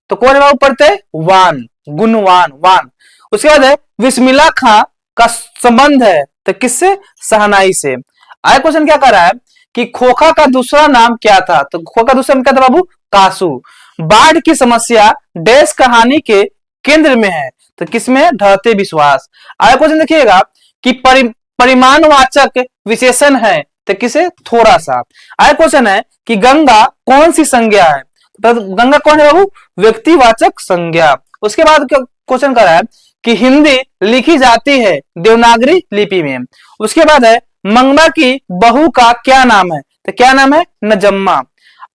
तो कौन है बाबू, प्रत्यय वान, गुणवान, वान। उसके बाद है बिस्मिल्लाह खां का संबंध है, तो किससे, शहनाई से। आगे क्वेश्चन क्या कर रहा है कि खोखा का दूसरा नाम क्या था, तो खोखा का दूसरा नाम क्या था बाबू, कासू। बाढ़ की समस्या डैश कहानी के केंद्र में है, तो किसमें है, ढहते विश्वास। आगे क्वेश्चन देखिएगा कि परिमाणवाचक विशेषण है, तो किसे, थोड़ा सा। आगे क्वेश्चन है कि गंगा कौन सी संज्ञा है, तो गंगा कौन है बाबू, व्यक्तिवाचक संज्ञा। उसके बाद क्वेश्चन कर रहा है कि हिंदी लिखी जाती है देवनागरी लिपि में। उसके बाद है मंगमा की बहू का क्या नाम है, तो क्या नाम है, नजम्मा।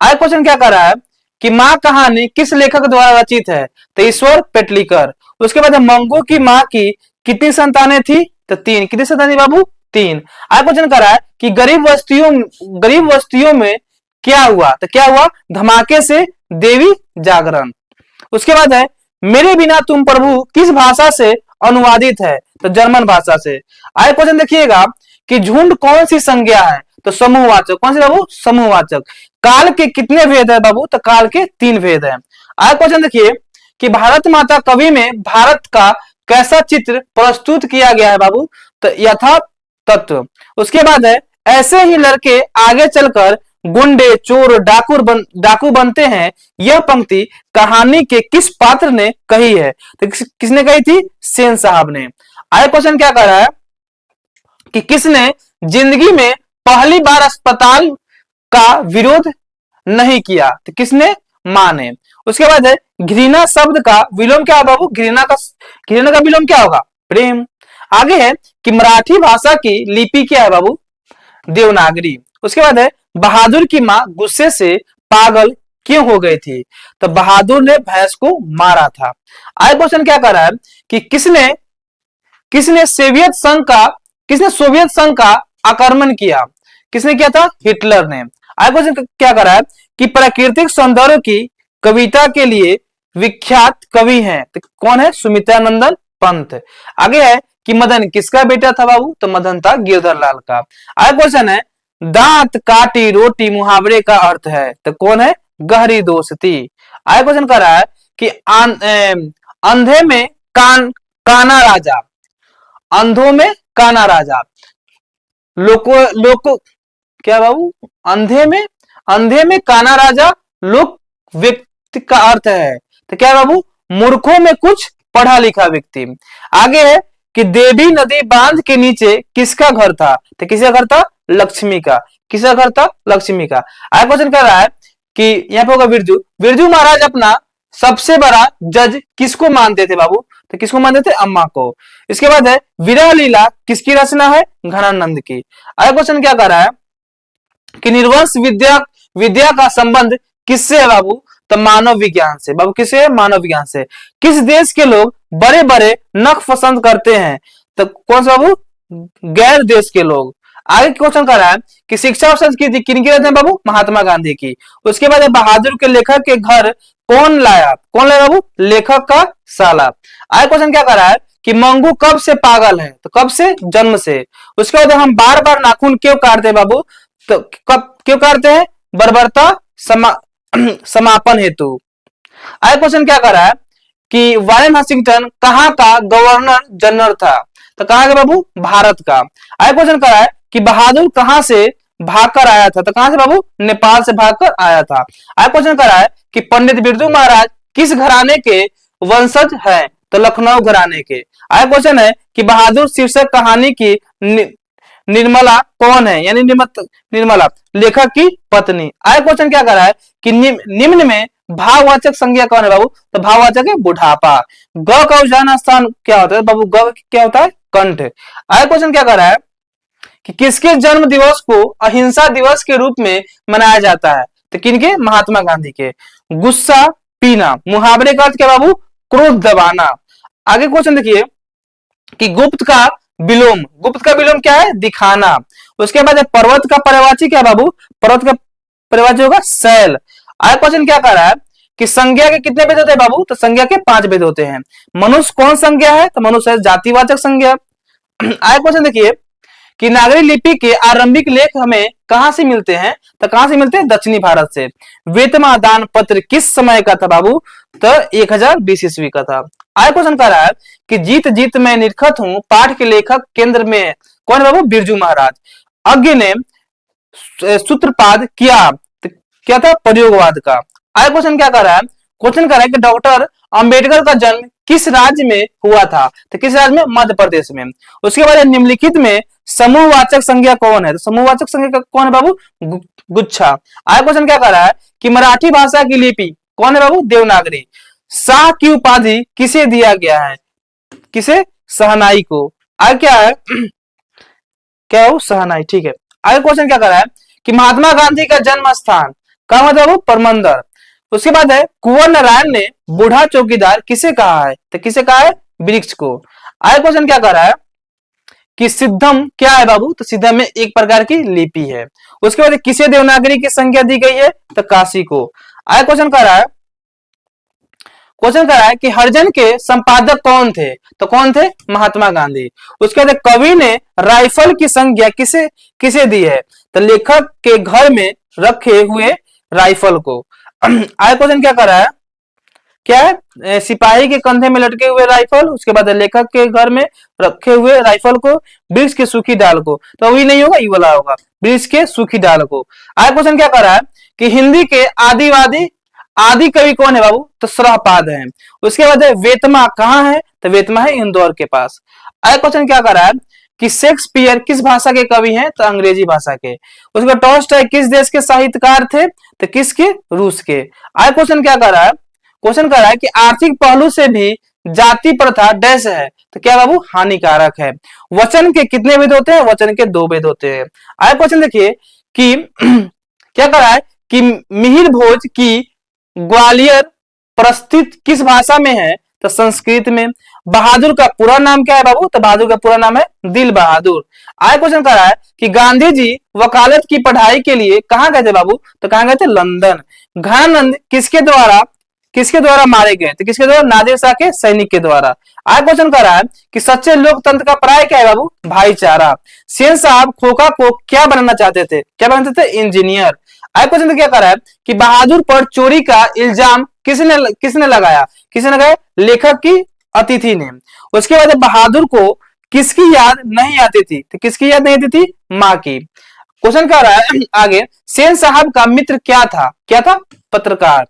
आगे क्वेश्चन क्या कर रहा है कि माँ कहानी किस लेखक द्वारा रचित है? तो ईश्वर पेटलीकर। उसके बाद मंगू की माँ की कितनी संतानें थी? तो 3। कितनी संतानें बाबू? 3। आज क्वेश्चन कर रहा है कि गरीब बस्तियों में क्या हुआ? तो क्या हुआ? धमाके से देवी जागरण। उसके बाद है मेरे बिना तुम प्रभु किस भाषा से अनुवादित है? तो जर्मन भाषा से। आगे क्वेश्चन देखिएगा कि झुंड कौन सी संज्ञा है? तो समूहवाचक। कौन सी बाबू? समूहवाचक। काल के कितने भेद है बाबू? तो काल के 3 भेद है। आगे क्वेश्चन देखिए कि भारत माता कवि में भारत का कैसा चित्र प्रस्तुत किया गया है बाबू? तो यथा तत्व। उसके बाद है ऐसे ही लड़के आगे चलकर गुंडे, चोर, डाकू बनते हैं। यह पंक्ति कहानी के किस पात्र ने कही है? तो किसने कही थी? सेन साहब ने। आगे क्वेश्चन क्या कर रहा है कि किसने जिंदगी में पहली बार अस्पताल का विरोध नहीं किया? तो किसने? मां ने। उसके बाद है घृणा शब्द का विलोम क्या है बाबू? घृणा का विलोम क्या होगा? प्रेम। आगे है कि मराठी भाषा की लिपि क्या है बाबू? देवनागरी। उसके बाद है बहादुर की मां गुस्से से पागल क्यों हो गई थी? तो बहादुर ने भैंस को मारा था। आगे क्वेश्चन क्या कर रहा है कि किसने सोवियत संघ का आक्रमण किया? किसने किया था? हिटलर ने। आगे क्वेश्चन क्या कर रहा है कि प्राकृतिक सौंदर्य की कविता के लिए विख्यात कवि हैं? तो कौन है? सुमित्रानंदन पंत। आगे है कि मदन किसका बेटा था बाबू? तो मदन था गिरधर लाल का। आगे क्वेश्चन है दांत काटी रोटी मुहावरे का अर्थ है? तो कौन है? गहरी दोस्ती। आगे क्वेश्चन कर रहा है कि अंधे में काना राजा। अंधों में काना राजा। लोको क्या बाबू? अंधे में काना राजा लोक व्यक्ति का अर्थ है। तो क्या बाबू? मूर्खों में कुछ पढ़ा लिखा व्यक्ति। आगे है कि देवी नदी बांध के नीचे किसका घर था? तो किसका घर था? लक्ष्मी का। किसका घर था? लक्ष्मी का। आगे क्वेश्चन कर रहा है कि यहाँ पे होगा बिरजू महाराज अपना सबसे बड़ा जज किसको मानते थे बाबू? तो किसको मानते थे? अम्मा को। इसके बाद है विरह लीला किसकी रचना है? घनानंद की। आगे क्वेश्चन क्या कर रहा है कि निर्वंश विद्या का संबंध किससे है बाबू? तो मानव विज्ञान से। बाबू किससे? मानव विज्ञान से। किस देश के लोग बड़े बड़े नख पसंद करते हैं? तो कौन सा बाबू? गैर देश के लोग। आगे क्वेश्चन कर रहा है कि शिक्षा और संस्कृति किनकी रचना है बाबू? महात्मा गांधी की। उसके बाद बहादुर के लेखक के घर कौन लाया बाबू? लेखक का साला। आगे क्वेश्चन क्या कर रहा है कि मंगू कब से पागल है? तो कब से? जन्म से। उसके बाद हम बार बार नाखून क्यों काटते हैं बाबू? तो कब क्यों काटते हैं? बर्बरता समापन हेतु। आगे क्वेश्चन क्या कर रहा है कि वारेन हॉस्किंटन कहाँ का गवर्नर जनरल था? तो कहाँ का बाबू? भारत का। आगे क्वेश्चन कर रहा है कि बहादुर कहाँ से भागकर आया था? तो कहाँ से बाबू? नेपाल से भागकर आया था। आगे क्वेश्चन कर रहा है कि पंडित बिरजू महाराज किस घराने के वंशज हैं? तो लखनऊ घराने के। आगे क्वेश्चन है कि बहादुर शीर्षक कहानी की निर्मला कौन है? यानी निर्मला लेखक की पत्नी। आगे क्वेश्चन क्या कर रहा है कि निम्न में भाववाचक संज्ञा कौन है बाबू? तो भाववाचक है बुढ़ापा। ग का उच्चारण स्थान क्या होता है बाबू? ग क्या होता है? कंठ। आगे क्वेश्चन क्या कर रहा है कि किसके जन्म दिवस को अहिंसा दिवस के रूप में मनाया जाता है? तो किनके? महात्मा गांधी के। गुस्सा पीना मुहावरे का अर्थ क्या बाबू? क्रोध दबाना। आगे क्वेश्चन देखिए कि गुप्त का विलोम क्या है? दिखाना। उसके बाद पर्वत का पर्यायवाची क्या बाबू? पर्वत का पर्यायवाची होगा शैल। आगे क्वेश्चन क्या कर रहा है कि संज्ञा के कितने भेद होते हैं बाबू? तो संज्ञा के 5 भेद होते हैं। मनुष्य कौन संज्ञा है? तो मनुष्य है जातिवाचक संज्ञा। आगे क्वेश्चन देखिए कि नागरी लिपि के आरंभिक लेख हमें कहां से मिलते हैं? तो कहां से मिलते हैं? दक्षिणी भारत से। वेतमा दान पत्र किस समय का था बाबू? तो 1020 ईस्वी का था। आगे क्वेश्चन कर रहा है कि जीत जीत मैं निरखत हूं पाठ के लेखक केंद्र में कौन बाबू? बिरजू महाराज। अज्ञ ने सूत्रपात किया तो क्या था? प्रयोगवाद का। आगे क्वेश्चन क्या कर रहा है? क्वेश्चन कर रहा है कि डॉक्टर अंबेडकर का जन्म किस राज्य में हुआ था? तो किस राज्य में? मध्य प्रदेश में। उसके बाद निम्नलिखित में समूहवाचक संज्ञा कौन है? तो समूहवाचक संज्ञा कौन है बाबू? गुच्छा। आगे क्वेश्चन क्या कर रहा है कि मराठी भाषा की लिपि कौन है बाबू? देवनागरी। शाह की उपाधि किसे दिया गया है? किसे? सहनाई को। आगे क्या है? क्या हो? सहनाई। ठीक है। आगे क्वेश्चन क्या कर रहा है कि महात्मा गांधी का जन्म स्थान कहां था बाबू? परमंदर। उसके बाद है कुंवर नारायण ने बूढ़ा चौकीदार किसे कहा है, तो किसे कहा है, वृक्ष को। आगे क्वेश्चन क्या कर रहा है कि सिद्धम क्या है बाबू, तो सिद्धम में एक प्रकार की लिपि है। उसके बाद किसे देवनागरी की संज्ञा दी गई है, तो काशी को। आगे क्वेश्चन कर रहा है, कि हरिजन के संपादक कौन थे, तो कौन थे, महात्मा गांधी। उसके बाद कवि ने राइफल की संज्ञा किसे किसे दी है, तो लेखक के घर में रखे हुए राइफल को। आगे क्वेश्चन क्या कर रहा है, क्या है, सिपाही के कंधे में लटके हुए राइफल, उसके बाद लेखक के घर में रखे हुए राइफल को, वृक्ष की सूखी डाल को, तो वही नहीं होगा, ये वाला होगा, वृक्ष के सूखी डाल को। आगे क्वेश्चन क्या कर रहा है कि हिंदी के आदिवादी आदि कवि कौन है बाबू, तो सरहपाद है। उसके बाद वेतमा कहाँ है, तो वेतमा है इंदौर के पास। आगे क्वेश्चन क्या कर रहा है कि शेक्सपियर किस भाषा के कवि हैं, तो अंग्रेजी भाषा के। उसके बाद टॉल्स्टॉय किस देश के साहित्यकार थे, तो किसके, रूस के। आगे क्वेश्चन क्या कर रहा है, कि आर्थिक पहलू से भी जाति प्रथा डैश है, तो क्या बाबू, हानिकारक है। वचन के कितने भेद होते हैं, वचन के 2 भेद होते हैं। आगे क्वेश्चन देखिए कि क्या कर रहा है कि मिहिर भोज की ग्वालियर प्रस्तुत किस भाषा में है, तो संस्कृत में। बहादुर का पूरा नाम क्या है बाबू, तो बहादुर का पूरा नाम है दिल बहादुर। आगे क्वेश्चन कर रहा है कि गांधी जी वकालत की पढ़ाई के लिए कहाँ गए थे बाबू, तो कहाँ गए थे, लंदन। घनानंद किसके द्वारा मारे गए, तो किसके द्वारा, नादिर शाह के सैनिक के द्वारा। आगे क्वेश्चन कर रहा है कि सच्चे लोकतंत्र का पर्याय क्या है बाबू, भाईचारा। सेन साहब खोखा को क्या बनाना चाहते थे, क्या बनाते थे, इंजीनियर। आगे क्वेश्चन क्या कर रहा है कि बहादुर पर चोरी का इल्जाम किसने लगाया, लेखक की अतिथि ने। उसके बाद बहादुर को किसकी याद नहीं आती थी, तो किसकी याद नहीं आती थी, माँ की। क्वेश्चन क्या रहा है आगे, सेन साहब का मित्र क्या था, पत्रकार।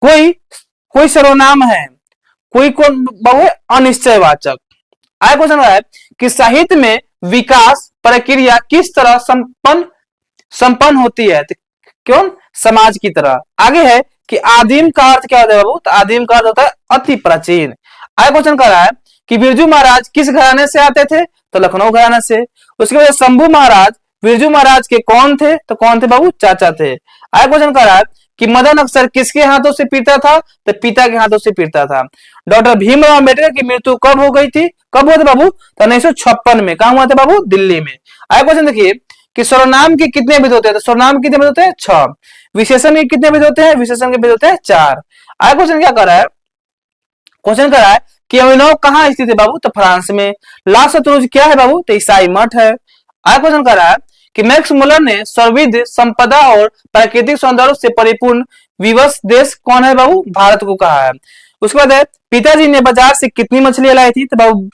कोई सर्वनाम है, कोई कौन बहु अनिश्चयवाचक। आगे क्वेश्चन है कि साहित्य में विकास प्रक्रिया किस तरह संपन्न होती है, तो क्यों, समाज की तरह। आगे है कि आदिम का अर्थ क्या होता है बाबू, तो आदिम का अर्थ होता है अति प्राचीन। आगे क्वेश्चन कर रहा है कि बिरजू महाराज किस घराने से आते थे, तो लखनऊ घराने से। उसके बाद शंभू महाराज बिरजू महाराज के कौन थे, तो कौन थे बाबू, चाचा थे। आगे क्वेश्चन कर रहा है कि मदन अक्सर किसके हाथों से पीटता था, तो पिता के हाथों से पीटता था। डॉक्टर भीमराव अम्बेडकर की मृत्यु कब हो गई थी, कब हुआ था बाबू, तो 1956 में। कहा हुआ था बाबू, दिल्ली में। आगे क्वेश्चन देखिए कि सर्वनाम के कितने भेद होते हैं, तो सर्वनाम कितने भेद होते हैं, 6। विशेषण के कितने भेद होते हैं, विशेषण के भेद होते हैं 4। आगे क्वेश्चन क्या कर रहा है, कि अभिनव कहाँ स्थित है बाबू, तो फ्रांस में। ला शत्रुंज क्या है बाबू, तो ईसाई मठ है। आगे क्वेश्चन कर रहा है कि मैक्स मुलर ने सर्वविध संपदा और प्राकृतिक सौंदर्य से परिपूर्ण विवश देश कौन है बाबू, भारत को कहा है। उसके बाद है पिताजी ने बाजार से कितनी मछलियां लाई थी, तो बाबू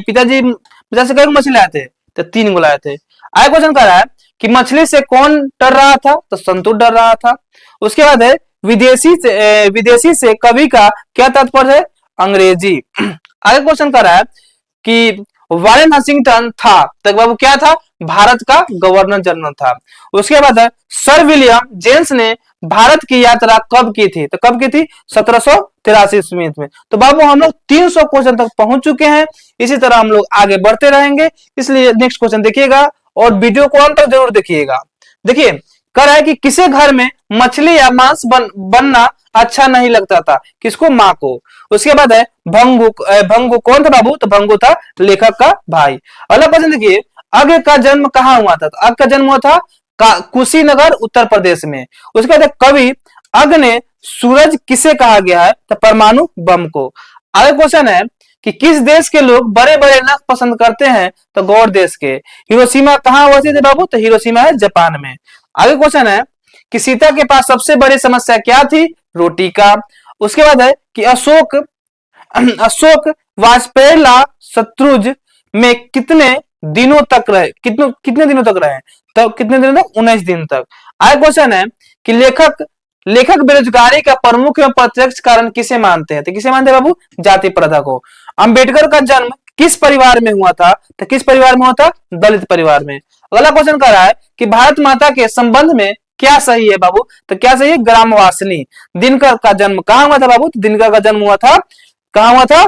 पिताजी बाजार से कई मछली लाए थे, तो 3 लाए थे। आगे क्वेश्चन कर रहा है कि मछली से कौन डर रहा था, तो संतूर डर रहा था। उसके बाद है विदेशी से कवि का क्या तात्पर्य है, अंग्रेजी। आगे क्वेश्चन कर रहा है कि वारेन हसिंगटन था, तो बाबू क्या था, भारत का गवर्नर जनरल था। उसके बाद है सर विलियम जेम्स ने भारत की यात्रा कब की थी, तो कब की थी, 1783 ईस्वी में। तो बाबू हम लोग 300 क्वेश्चन तक पहुंच चुके हैं। इसी तरह हम लोग आगे बढ़ते रहेंगे, इसलिए नेक्स्ट क्वेश्चन देखिएगा और वीडियो को अंत तक जरूर देखिएगा। देखिए कह रहा है कि किसे घर में मछली या मांस बनना अच्छा नहीं लगता था, किसको, माँ को। उसके बाद है भंगु कौन था बाबू, तो भंगु था लेखक का भाई। अगला क्वेश्चन देखिए, अग का जन्म कहाँ हुआ था, तो अग का जन्म हुआ था कुशीनगर उत्तर प्रदेश में। उसके बाद कवि अग ने सूरज किसे कहा गया है, तो परमाणु बम को। आगे क्वेश्चन है कि किस देश के लोग बड़े बड़े नख पसंद करते हैं, तो गौर देश के। हिरोशिमा कहाँ हुआ थे बाबू, तो हिरोशिमा है जापान में। आगे क्वेश्चन है कि सीता के पास सबसे बड़ी समस्या क्या थी, रोटी का। उसके बाद है कि अशोक वाजपेयी शत्रुज में कितने दिनों तक रहे, कितने दिनों तक रहे, तो कितने दिनों तक, 19 दिन तक। आगे क्वेश्चन है कि लेखक बेरोजगारी का प्रमुख एवं प्रत्यक्ष कारण किसे मानते हैं, तो किसे मानते हैं बाबू, जाति प्रथा को। अंबेडकर का जन्म किस परिवार में हुआ था, तो किस परिवार में हुआ था, दलित परिवार में। अगला क्वेश्चन कर रहा है कि भारत माता के संबंध में क्या सही है बाबू, तो क्या सही है, ग्रामवासिनी। दिनकर का जन्म कहाँ हुआ था बाबू, तो दिनकर का जन्म हुआ था, कहाँ हुआ था,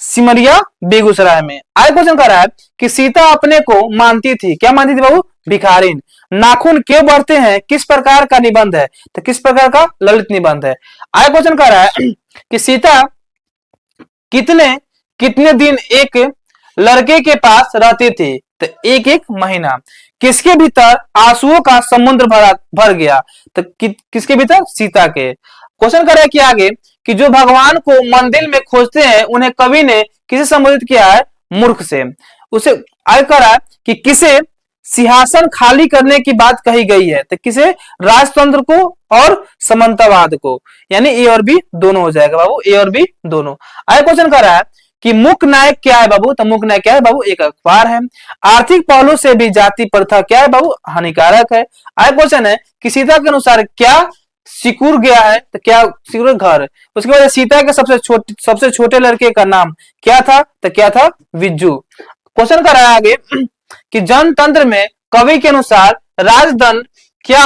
सिमरिया बेगूसराय में। आगे क्वेश्चन कर रहा है कि सीता अपने को मानती थी, क्या मानती थी बाबू? भिखारिन। नाखून क्यों बढ़ते हैं किस प्रकार का निबंध है? तो किस प्रकार का? ललित निबंध है। आगे क्वेश्चन कर रहा है कि सीता कितने कितने दिन एक लड़के के पास रहती थी? तो एक एक महीना। किसके भीतर आंसुओं का समुद्र भर गया? तो किसके भीतर? सीता के। क्वेश्चन कर रहा है कि आगे कि जो भगवान को मंदिर में खोजते हैं उन्हें कवि ने किसे संबोधित किया है? मूर्ख से। उसे आगे कर रहा है कि किसे सिंहासन खाली करने की बात कही गई है? तो किसे? राजतंत्र को और समंतावाद को, यानी ए और बी दोनों हो जाएगा बाबू, ए और बी दोनों। आगे क्वेश्चन कर रहा है कि मुख्य नायक क्या है बाबू? तो मुख्य नायक क्या है बाबू? एक अखबार है। आर्थिक पहलू से भी जाति प्रथा क्या है बाबू? हानिकारक है। आगे क्वेश्चन है कि सीता के अनुसार क्या सिकुड़ गया है? तो क्या सिकुड़? घर। उसके बाद सीता के सबसे छोटे लड़के का नाम क्या था? तो क्या था? विज्जू। क्वेश्चन कर रहा है आगे कि जनतंत्र में कवि के अनुसार राजदंड क्या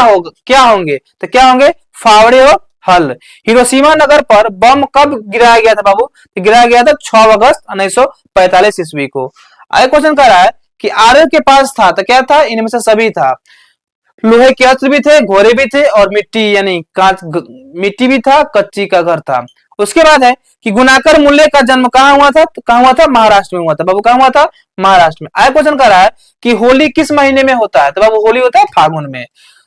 होंगे? तो क्या होंगे? फावड़े और हल। हिरोशिमा नगर पर बम कब गिराया गया था बाबू? तो गिराया गया था 6 अगस्त 1945 ईस्वी को। आगे क्वेश्चन कर रहा है कि आर्य के पास था, तो क्या था? इनमें से सभी था। लोहे के अस्त्र भी थे, घोड़े भी थे और मिट्टी यानी कांच मिट्टी भी था, कच्ची का घर था। उसके बाद है कि गुणाकर मूल्य का जन्म कहाँ हुआ था? तो कहाँ हुआ था? महाराष्ट्र में हुआ था बाबू। कहाँ हुआ था? महाराष्ट्र में। आगे क्वेश्चन कर रहा है कि होली किस महीने में होता है? तो बाबू होली होता है फागुन में।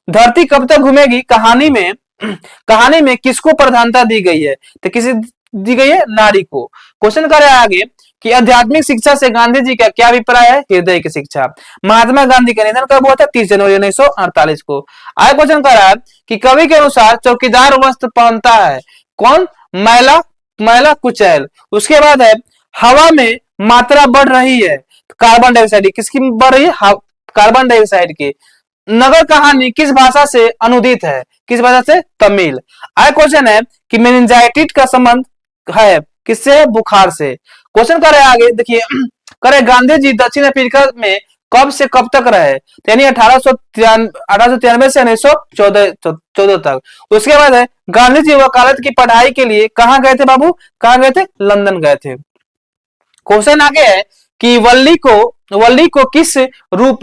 धरती कब तक घूमेगी कहानी में किसको प्रधानता दी गई है? तो किसे दी गई है? नारी को। क्वेश्चन कर रहा है आगे कि आध्यात्मिक शिक्षा से गांधी जी का क्या अभिप्राय है? हृदय की शिक्षा। महात्मा गांधी का निधन कब हुआ था? 30 जनवरी 1948 को। आगे क्वेश्चन कर रहा है कि कवि के अनुसार चौकीदार वस्त्र पहनता है कौन? मैला मैला कुचैल। उसके बाद है हवा में मात्रा बढ़ रही है कार्बन डाइऑक्साइड। किसकी बढ़ रही है? कार्बन डाइऑक्साइड की। नगर कहानी किस भाषा से अनुदित है? किस भाषा से? तमिल। आगे क्वेश्चन है कि मेनिंजाइटिस का संबंध है किससे? बुखार से। क्वेश्चन कर रहे हैं आगे देखिए करे गांधी जी दक्षिण अफ्रीका में कब से कब तक रहे? यानी 1893 से 1914 तक। उसके बाद है गांधी जी वकालत की पढ़ाई के लिए कहाँ गए थे बाबू? कहाँ गए थे? लंदन गए थे। क्वेश्चन आगे है कि वल्ली को किस रूम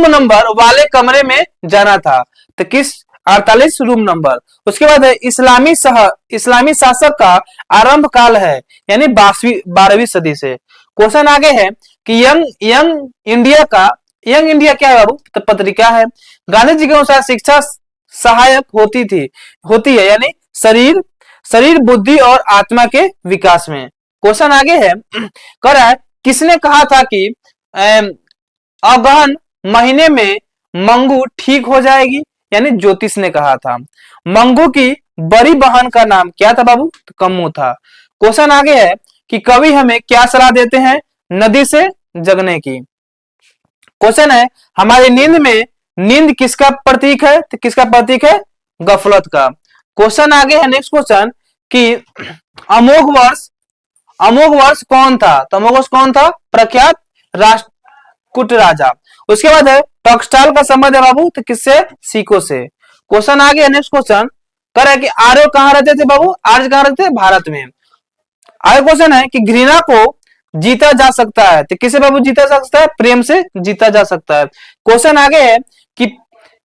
नंबर वाले कमरे में जाना था? तो किस? 48 रूम नंबर। उसके बाद है इस्लामी शासक का आरंभ काल है यानी 12वीं सदी से। क्वेश्चन आगे है कि यंग इंडिया क्या है बाबू? तो पत्रिका है। गांधी जी के अनुसार शिक्षा सहायक होती है यानी शरीर बुद्धि और आत्मा के विकास में। क्वेश्चन आगे है कर रहा है किसने कहा था कि अगहन महीने में मंगू ठीक हो जाएगी? यानी ज्योतिष ने कहा था। मंगू की बड़ी बहन का नाम क्या था बाबू? तो कम्मू था। क्वेश्चन आगे है कि कवि हमें क्या सलाह देते हैं? नदी से जगने की। क्वेश्चन है हमारी नींद किसका प्रतीक है? तो किसका प्रतीक है? गफलत का। क्वेश्चन आगे है नेक्स्ट क्वेश्चन कि अमोघ वर्ष कौन था? तो अमोघ वर्ष कौन था? प्रख्यात राष्ट्रकूट राजा। उसके बाद है टॉक्सटाइल का संबंध है बाबू तो किससे? सिक्कों से। क्वेश्चन आगे है नेक्स्ट क्वेश्चन कर है कि आर्य कहां रहते थे बाबू? आर्य कहां रहते थे? भारत में। आगे क्वेश्चन है कि घृणा को जीता जा सकता है तो किसे बाबू जीता जा सकता है? प्रेम से जीता जा सकता है। क्वेश्चन आगे है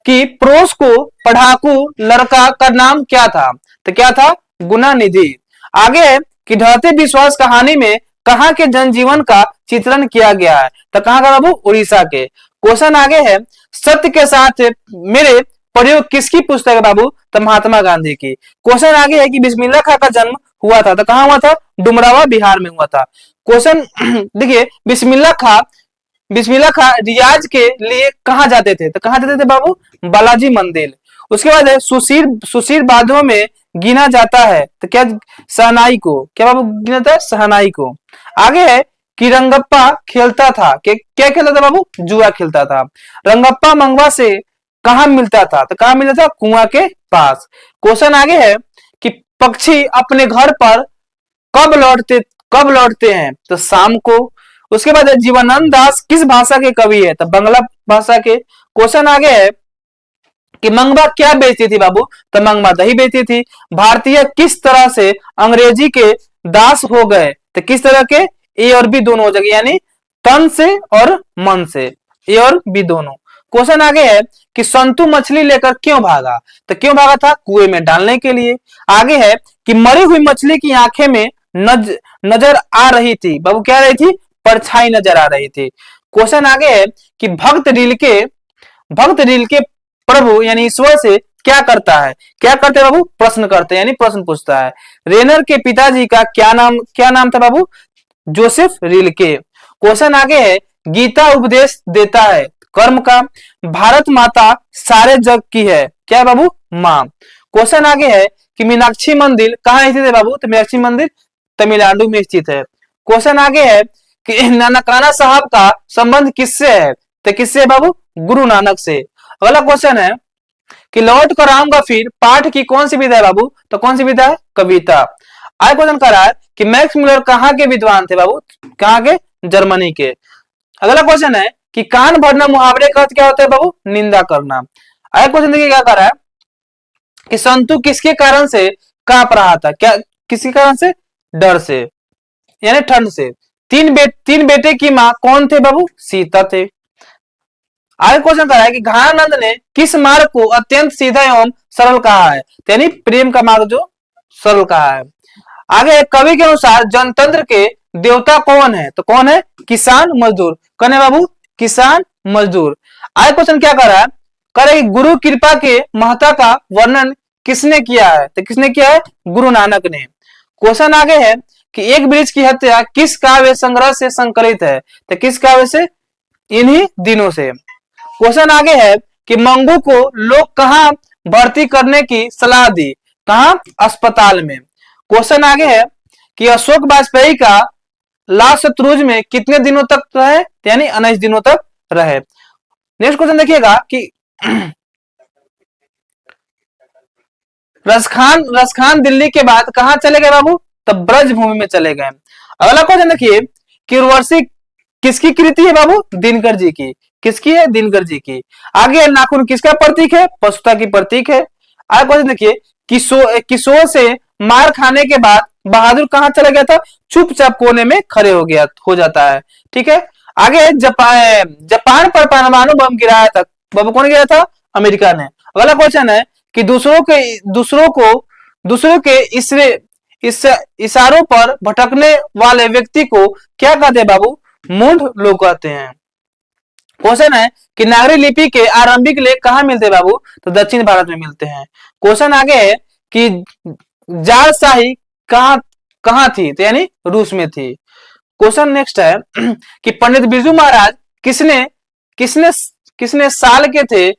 कि प्रोस को पढ़ाकू लड़का का नाम क्या था? तो क्या था? गुणानिधि। आगे है कि ढहते विश्वास कहानी में कहां के जनजीवन का चित्रण किया गया है? तो कहां का बाबू? उड़ीसा के। क्वेश्चन आगे है सत्य के साथ मेरे प्रयोग किसकी पुस्तक है बाबू? तो महात्मा गांधी की। क्वेश्चन आगे है कि बिस्मिल्लाह खां का जन्म हुआ था तो कहां हुआ था? डुमरावा बिहार में हुआ था। क्वेश्चन देखिए बिस्मिल्लाह खां रियाज के लिए कहां जाते थे? तो कहां जाते थे बाबू? बालाजी मंदिर। उसके बाद है सुशीर बादों में गिना जाता है तो क्या? सहनाई को। क्या बाबू गिना जाता है? सहनाई को। आगे है कि रंगप्पा खेलता था क्या खेलता था बाबू? जुआ खेलता था। रंगप्पा मंगवा से कहां मिलता था? तो कहां मिलता था? कुआं के पास। क्वेश्चन आगे है कि पक्षी अपने घर पर कब लौटते हैं? तो शाम को। उसके बाद जीवनानंद दास किस भाषा के कवि है? तो बांग्ला भाषा के। क्वेश्चन आगे है कि मंगवा क्या बेचती थी बाबू? तो मंगवा दही बेचती थी। भारतीय किस तरह से अंग्रेजी के दास हो गए, तो किस तरह के, ए और बी दोनों हो जाएगा, यानी तन से और मन से, ए और बी दोनों। क्वेश्चन आगे है कि संतु मछली लेकर क्यों भागा, तो क्यों भागा था, कुएं में डालने के लिए। आगे है कि मरी हुई मछली की आंखें में नजर आ रही थी, बाबू क्या रही थी, परछाई नजर आ रही थी। क्वेश्चन आगे है कि भक्त रील के प्रभु यानी ईश्वर से क्या करता है, क्या करते हैं बाबू, प्रश्न करते हैं, यानी प्रश्न पूछता है। रेनर के पिताजी का क्या नाम था बाबू, जोसेफ रील के। क्वेश्चन आगे है गीता उपदेश देता है कर्म का, भारत माता सारे जग की है, क्या है बाबू, माँ। क्वेश्चन आगे है कि मीनाक्षी मंदिर कहाँ स्थित है बाबू, तो मीनाक्षी मंदिर तमिलनाडु में स्थित है। क्वेश्चन आगे है कि नानकाना साहब का संबंध किससे है, तो किससे है बाबू, गुरु नानक से। अगला क्वेश्चन है कि लौट कर आऊंगा फिर पाठ की कौन सी विधा है बाबू, तो कौन सी विधा है, कविता। आगे क्वेश्चन कर रहा है कि मैक्स मुलर कहाँ के विद्वान थे बाबू, कहाँ के, जर्मनी के। अगला क्वेश्चन है कि कान भरना मुहावरे का अर्थ क्या होता है बाबू, निंदा करना। अगला क्वेश्चन देखिए क्या कर रहा है कि संतु किसके कारण से कांप रहा था, क्या किसके कारण से, डर से यानी ठंड से। तीन बेटे की मां कौन थे बाबू, सीता थे। आगे क्वेश्चन कर रहा है कि घनानंद ने किस मार्ग को अत्यंत सीधा एवं सरल कहा है, यानी प्रेम का मार्ग जो सरल कहा है। आगे कवि के अनुसार जनतंत्र के देवता कौन है, तो कौन है, किसान मजदूर, कौन है बाबू, किसान मजदूर। आगे क्वेश्चन क्या कर रहा है, करे गुरु कृपा के महत्ता का वर्णन किसने किया है, तो किसने किया है, गुरु नानक ने। क्वेश्चन आगे है कि एक वृक्ष की हत्या किस काव्य संग्रह से संकलित है, तो किस काव्य से, इन्हीं दिनों से। क्वेश्चन आगे है कि मंगू को लोग कहां भर्ती करने की सलाह दी, कहां, अस्पताल में। क्वेश्चन आगे है कि अशोक वाजपेयी का लास्ट शत्रुज में कितने दिनों तक रहे, यानी 19 दिनों तक रहे। नेक्स्ट क्वेश्चन देखिएगा कि रसखान दिल्ली के बाद कहां चले गए बाबू, तब ब्रज भूमि में चले गए। अगला क्वेश्चन देखिए कि उर्वशी किसकी कृति है बाबू, दिनकर जी की, किसकी है, दिनकर जी की। आगे नाखून किसका प्रतीक है, पशुता की प्रतीक है। आगे क्वेश्चन देखिए किशोर से मार खाने के बाद बहादुर कहां चला गया था, चुपचाप कोने में खड़े हो जाता है, ठीक है। आगे जापान पर परमाणु बम गिराया था, बाबू कौन गिराया था, अमेरिका ने। अगला क्वेश्चन है कि दूसरों के इशारों पर भटकने वाले व्यक्ति को क्या कहते हैं बाबू, मूढ़ लोग कहते हैं। क्वेश्चन है कि नागरी लिपि के आरंभिक लेख कहाँ मिलते हैं बाबू, तो दक्षिण भारत में मिलते हैं। क्वेश्चन आगे है कि जारशाही कहाँ थी, तो यानी रूस में थी। क्वेश्चन नेक्स्ट है कि पंडित बिरजू महाराज किसने साल के थे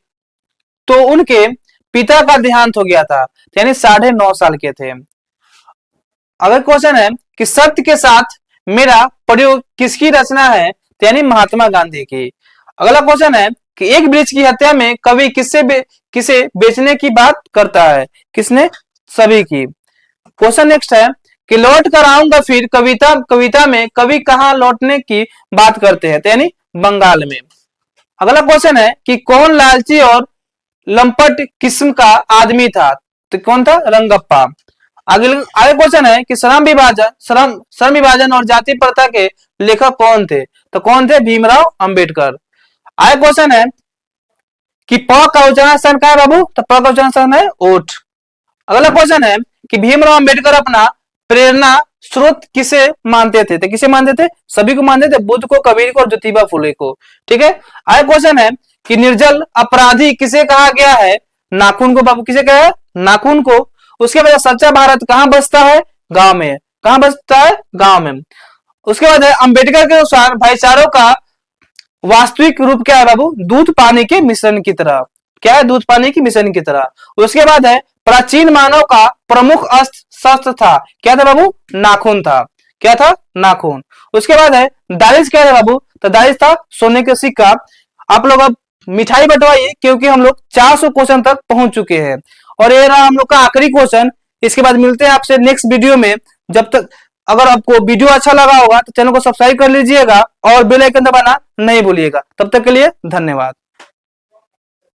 तो उनके पिता का देहांत हो गया था, यानी 9.5 साल के थे। अगर क्वेश्चन है कि सत्य के साथ मेरा प्रयोग किसकी रचना है, यानी महात्मा गांधी की। अगला क्वेश्चन है कि एक वृक्ष की हत्या में कवि किसे बेचने की बात करता है, किसने, सभी की। क्वेश्चन नेक्स्ट है कि लौट कर आऊंगा फिर कविता में कवि कहां लौटने की बात करते हैं, यानी बंगाल में। अगला क्वेश्चन है कि कौन लालची और लंपट किस्म का आदमी था, तो कौन था, रंगप्पा। आगे क्वेश्चन है कि श्रम विभाजन और जाति प्रथा के लेखक कौन थे, तो कौन थे, भीमराव अंबेडकर। आगे क्वेश्चन है कि प का उच्चारण क्या है बाबू, तो प का उच्चारण है ओठ। अगला क्वेश्चन है कि भीमराव अंबेडकर अपना प्रेरणा स्रोत किसे मानते थे, तो किसे मानते थे, सभी को मानते थे, बुद्ध को, कबीर को और ज्योतिबा फुले को, ठीक है। आगे क्वेश्चन है कि निर्जल अपराधी किसे कहा गया है, नाखून को बाबू, किसे कहा है, नाखून को। उसके बाद सच्चा भारत कहां बसता है, गांव में, कहां बसता है, गांव में। उसके बाद है अंबेडकर के अनुसार भाईचारों का वास्तविक रूप क्या है बाबू, दूध पानी के मिश्रण की तरह, क्या है, दूध पानी की मिश्रण की तरह। उसके बाद है प्राचीन मानव का प्रमुख शस्त्र था, क्या था बाबू, नाखून था, क्या था, नाखून। उसके बाद है दारिश क्या है बाबू, तो दारिश था सोने का सिक्का। आप लोग अब मिठाई बंटवाइए क्योंकि हम लोग 400 क्वेश्चन तक पहुंच चुके हैं और ये रहा हम लोग का आखिरी क्वेश्चन। इसके बाद मिलते हैं आपसे नेक्स्ट वीडियो में। जब तक अगर आपको वीडियो अच्छा लगा होगा तो चैनल को सब्सक्राइब कर लीजिएगा और बेल आइकन दबाना नहीं भूलिएगा। तब तक के लिए धन्यवाद।